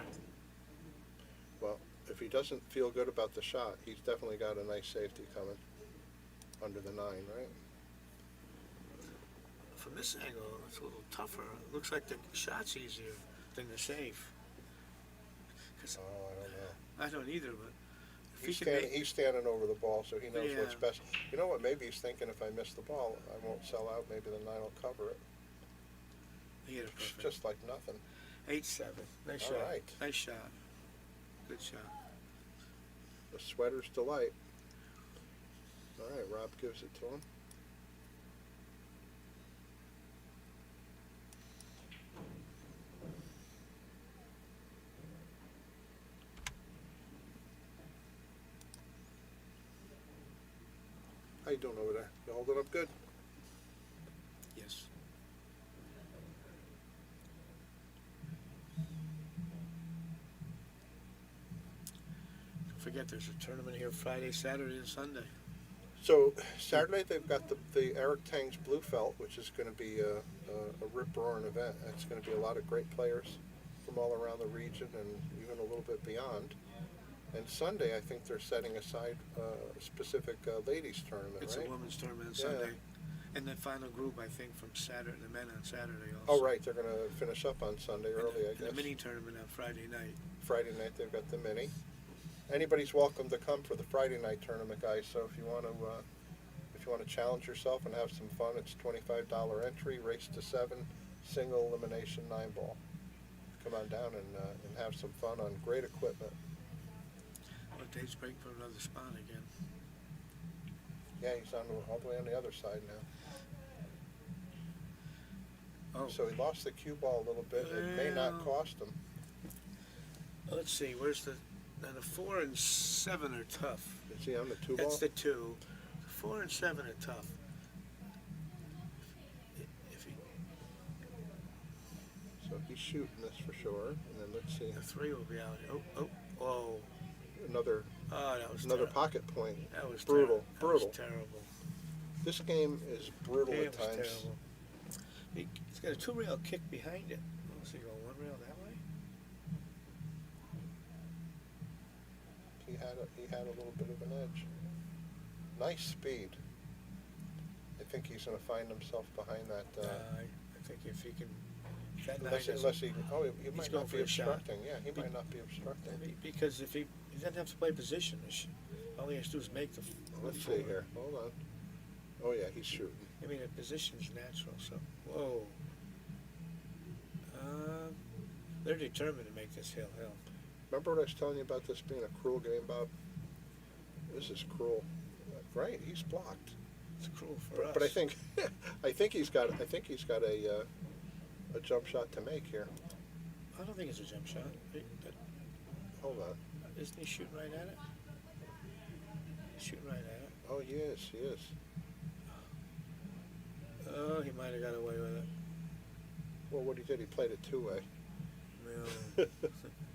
Well, if he doesn't feel good about the shot, he's definitely got a nice safety coming. Under the 9, right? From this angle, it's a little tougher. It looks like the shot's easier. something to save. Cause Oh, I don't know. I don't either, but if He's he can standing, he's standing over the ball, so he knows what's Yeah. best. You know what? Maybe he's thinking if I miss the ball, I won't sell out. Maybe the 9 will cover it. he hit it It's perfect. just like nothing. 8-7. Nice All shot. right. Nice shot. Good shot. The sweater's delight. All right, Rob gives it to him. How you doing over there? You holding up good? Yes. Don't forget, there's a tournament here Friday, Saturday, and Sunday. So Saturday they've got the Eric Tang's Blue Felt, which is going to be a rip-roaring event. It's going to be a lot of great players from all around the region and even a little bit beyond. And Sunday, I think they're setting aside a specific ladies tournament, It's right? a women's tournament on Yeah. Sunday. And the final group, I think, from Saturday, the men on Saturday Oh, also. right, they're going to finish up on Sunday And early, I and guess. the mini tournament on Friday night. Friday night they've got the mini. Anybody's welcome to come for the Friday night tournament, guys. So if you want to challenge yourself and have some fun, it's $25 entry, race to 7, single elimination 9-ball. Come on down and have some fun on great equipment. Well, Dave's break for another spot again. Yeah, he's all the way on the other side now. Oh, So he lost the cue ball a little bit. It may not Well. cost him. let's see. Where's the? Now the 4 and 7 are tough. Is he on the 2 ball? That's the 2. The 4 and 7 are tough. If he, So he's shooting this for sure. And then let's see. the 3 will be out. Oh, Another that was another terrible. pocket point. That was Brutal, That brutal. was terrible. This game is brutal It at was times. terrible. He's got a 2-rail kick behind it. What's he going 1 rail that way? He had a little bit of an edge. Nice speed. I think he's going to find himself behind that. I think if he can, if that Unless nine he he's might going not for be a shot. obstructing. Yeah, he might not be obstructing. because if he doesn't have to play position, all he has to do is make the Let's flip see forward. here. Hold on. Oh yeah, he's shooting. I mean, the position's natural. So, whoa. They're determined to make this hill. Remember what I was telling you about this being a cruel game, Bob? This is cruel. Right, he's blocked. It's cruel for us. But I think he's got a jump shot to make here. I don't think it's a jump shot. Hold on. Isn't he shooting right at it? He's shooting right at it. Oh, he is. He is. Oh, he might have got away with it. Well, what he did, he played it 2-way. Well,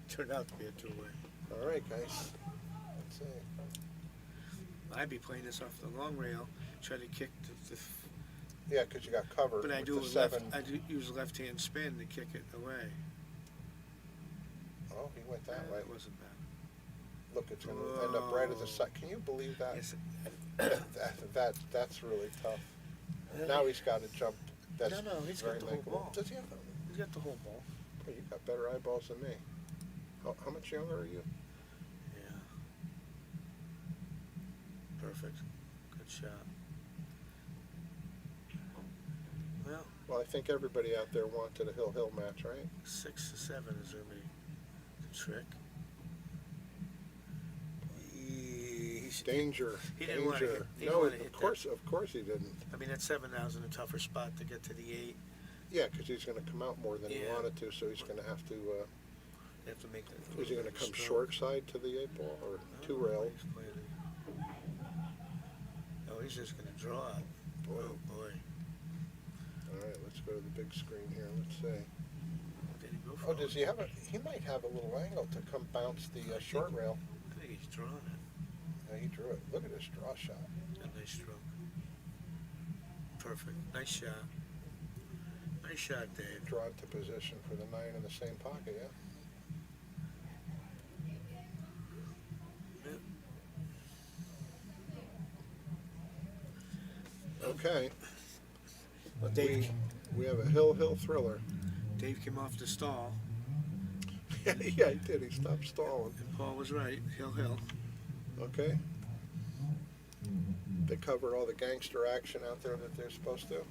turned out to be a 2-way. All right, guys. Let's see. I'd be playing this off the long rail, try to kick the Yeah, because you got covered but I with do the a 7. I do use left-hand spin to kick it away. Oh, he went that way. It wasn't bad. Look, it's going to end up right at the side. Can you believe that? Yes, That's really tough. Now he's got to jump. That's No, he's very got the whole makeable. ball. Does he have He's got the whole ball. Boy, you got better eyeballs than me. How much younger are you? Yeah. Perfect. Good shot. Well, Well, I think everybody out there wanted a hill-hill match, right? 6 to 7 is going to be the trick. Danger. He didn't wanna danger. hit- he didn't No, wanna hit of course he didn't. I mean, that 7 now is in a tougher spot to get to the 8. Yeah, because he's going to come out more than he Yeah. wanted to, so he's going to have to. You have to make that. Is he going to come stroke. short side to the 8 ball or No, 2 rail? he's playing it. Oh, he's just going to draw it. Boy. Oh, boy. All right, let's go to the big screen here. Let's see. Did he go for Oh, it? does he have a? He might have a little angle to come bounce the short rail. I think he's drawing it. Yeah, he drew it. Look at his draw shot. A nice stroke. Perfect. Nice shot. Nice shot, Dave. Drawn to position for the 9 in the same pocket. Yeah. Okay. Well, Dave, We have a hill thriller. Dave came off the stall. Yeah, he did. He stopped stalling. And Paul was right. Hill. Okay. They covered all the gangster action out there that they're supposed to.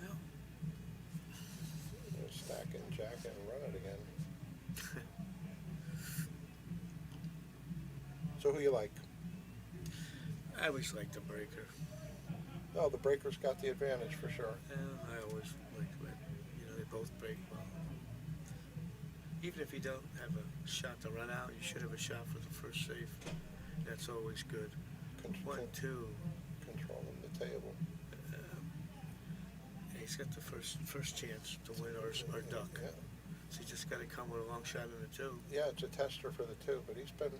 Well, They're stacking, jacking, and run it again. So who you like? I always liked the breaker. Oh, the breakers got the advantage for sure. I always liked it. You know, they both break well. Even if you don't have a shot to run out, you should have a shot for the first save. That's always good. One, two. Controlling the table. He's got the first chance to win or duck. Yeah. So you just got to come with a long shot in the two. Yeah, it's a tester for the two, but he's been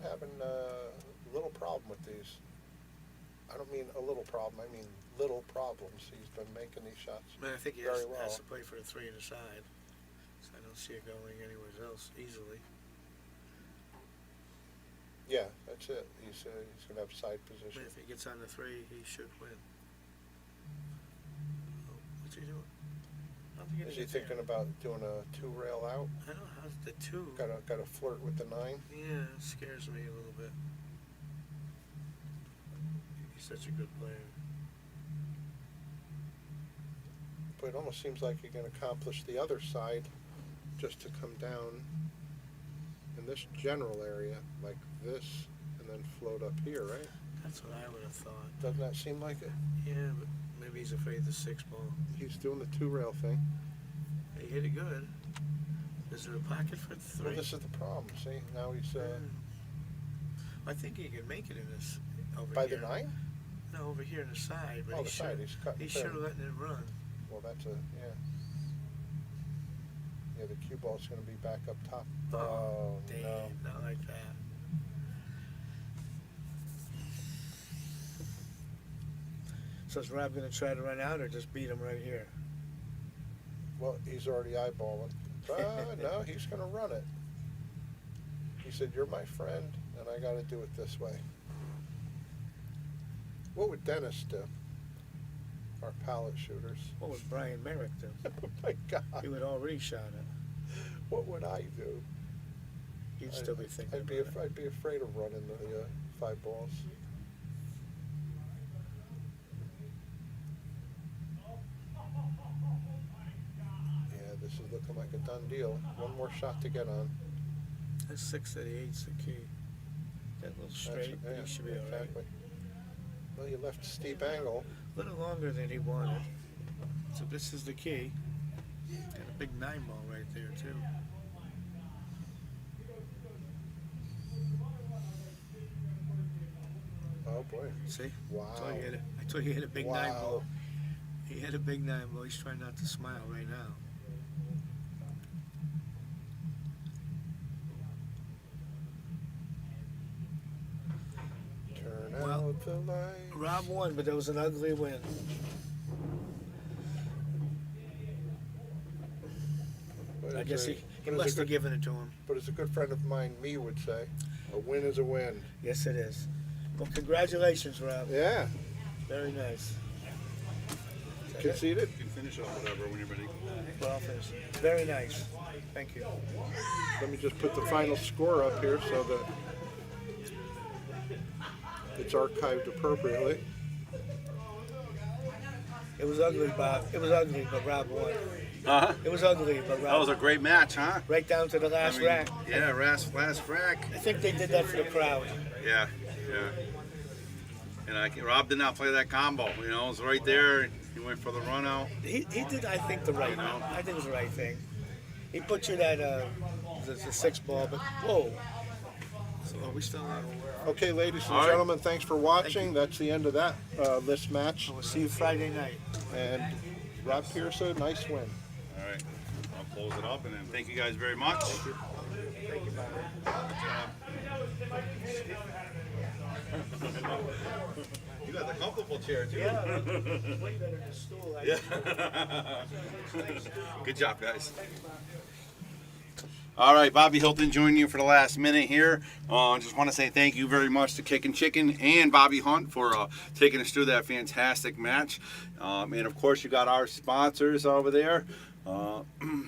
having a little problem with these. I don't mean a little problem. I mean little problems. He's been making these shots But I think he very has well. to play for a three and a side. So I don't see it going anywhere else easily. Yeah, that's it. He's gonna have side But position. if he gets on the three, he should win. Oh, what's he doing? I don't think Is he anything's there. thinking about doing a two rail out? I don't know how's the two. Got to flirt with the 9. Yeah, it scares me a little bit. He's such a good player. But it almost seems like he can accomplish the other side just to come down in this general area like this and then float up here, right? That's what I would have thought. Doesn't that seem like it? Yeah, but maybe he's afraid of the 6 ball. He's doing the two rail thing. He hit it good. Is there a pocket for the 3? Well, this is the problem. See, now he's I think he can make it in this over by here. the 9. No, over here on the side. But Oh, the side. He's cutting. He's thin. sure letting it run. Well, that's a yeah. Yeah, the cue ball's going to be back up top. Damn, no. not like that. So is Rob going to try to run out or just beat him right here? Well, he's already eyeballing. No, he's going to run it. He said, "You're my friend, and I got to do it this way." What would Dennis do? Our pallet shooters. What would Brian Merrick do? Oh my God! He would already shot it. What would I do? He'd still be thinking I'd be about it. I'd be afraid of running the 5 balls. Yeah, this is looking like a done deal. One more shot to get on. That's 6 to the 8's the key. That little straight, That's- he should be all right. exactly. Well, you left a steep angle. A little longer than he wanted. So this is the key. Got a big 9 ball right there too. Oh boy! See? Wow! I told you he hit a big 9 Wow. ball. He hit a big 9 ball. He's trying not to smile right now. Turn Well, out the light. Rob won, but that was an ugly win. But I it's guess a- he but it's a must have good- given it to him. But as a good friend of mine, me would say, a win is a win. Yes, it is. Well, congratulations, Rob. Yeah. Very nice. Conceded. You can finish off whatever when you're ready. Well, I'll finish. Very nice. Thank you. Let me just put the final score up here so that it's archived appropriately. It was ugly, Bob. It was ugly, but Rob won. Uh-huh. It was ugly, but Rob That was a great match, huh? right down to the last rack. Yeah, last rack. I think they did that for the crowd. Yeah, yeah. And Rob did not play that combo. You know, it was right there. He went for the run out. He did, I think, the right. know. I think it was the right thing. He put you that the 6 ball, but whoa. So are we still on? Okay, ladies and All right. gentlemen, thanks for watching. That's the end of that list match. We'll see you Friday night. And Rob Piersa, nice win. All right. I'll close it up and then thank you guys very much. Thank you, Bob. You got the comfortable chair too. Yeah, way better than the stool. Yeah. Good job, guys. All right, Bobby Hilton joining you for the last minute here. Just want to say thank you very much to Kickin' Chicken and Bobby Hunt for taking us through that fantastic match. And of course, you got our sponsors over there. And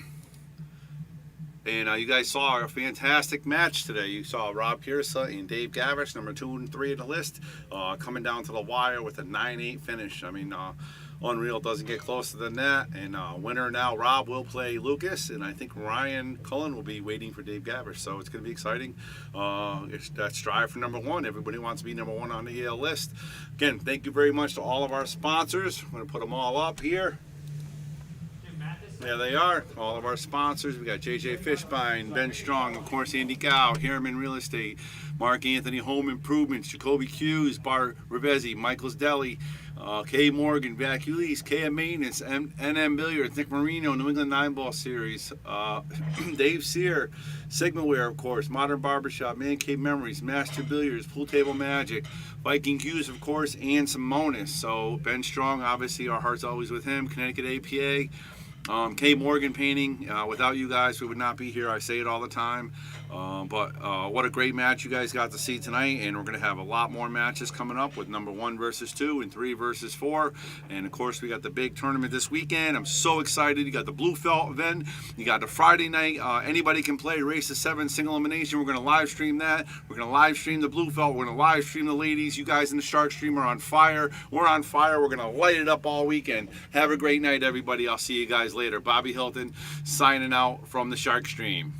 you guys saw a fantastic match today. You saw Rob Piersa and Dave Gavrish, number 2 and 3 in the list, coming down to the wire with a 9-8 finish. I mean, unreal. Doesn't get closer than that. And winner now, Rob will play Lucas, and I think Ryan Cullen will be waiting for Dave Gavrish. So it's going to be exciting. It's that strive for number 1. Everybody wants to be number 1 on the Yale list. Again, thank you very much to all of our sponsors. I'm going to put them all up here. There they are, all of our sponsors. We got JJ Fishbein, Ben Strong, of course, Andy Gow, Harriman Real Estate, Mark Anthony Home Improvements, Jacoby Hughes, Bar Rivezi, Michael's Deli, K Morgan, Vaculis, KM Maintenance, NM Billiards, Nick Marino, New England 9-Ball Series, Dave Sear, Sigmaware, of course, Modern Barbershop, Man Cave Memories, Master Billiards, Pool Table Magic, Viking Hughes, of course, and Simonis. So Ben Strong, obviously, our heart's always with him. Connecticut APA. K Morgan Painting. Without you guys, we would not be here. I say it all the time. But what a great match you guys got to see tonight, and we're going to have a lot more matches coming up with number 1 versus 2 and 3 versus 4, and of course we got the big tournament this weekend. I'm so excited. You got the Blue Felt event, you got the Friday night anybody can play Race to 7 single elimination. We're going to live stream that. We're going to live stream the Blue Felt. We're going to live stream the ladies. You guys in the Shark Stream are on fire. We're on fire. We're going to light it up all weekend. Have a great night, everybody. I'll see you guys later. Bobby Hilton signing out from the Shark Stream.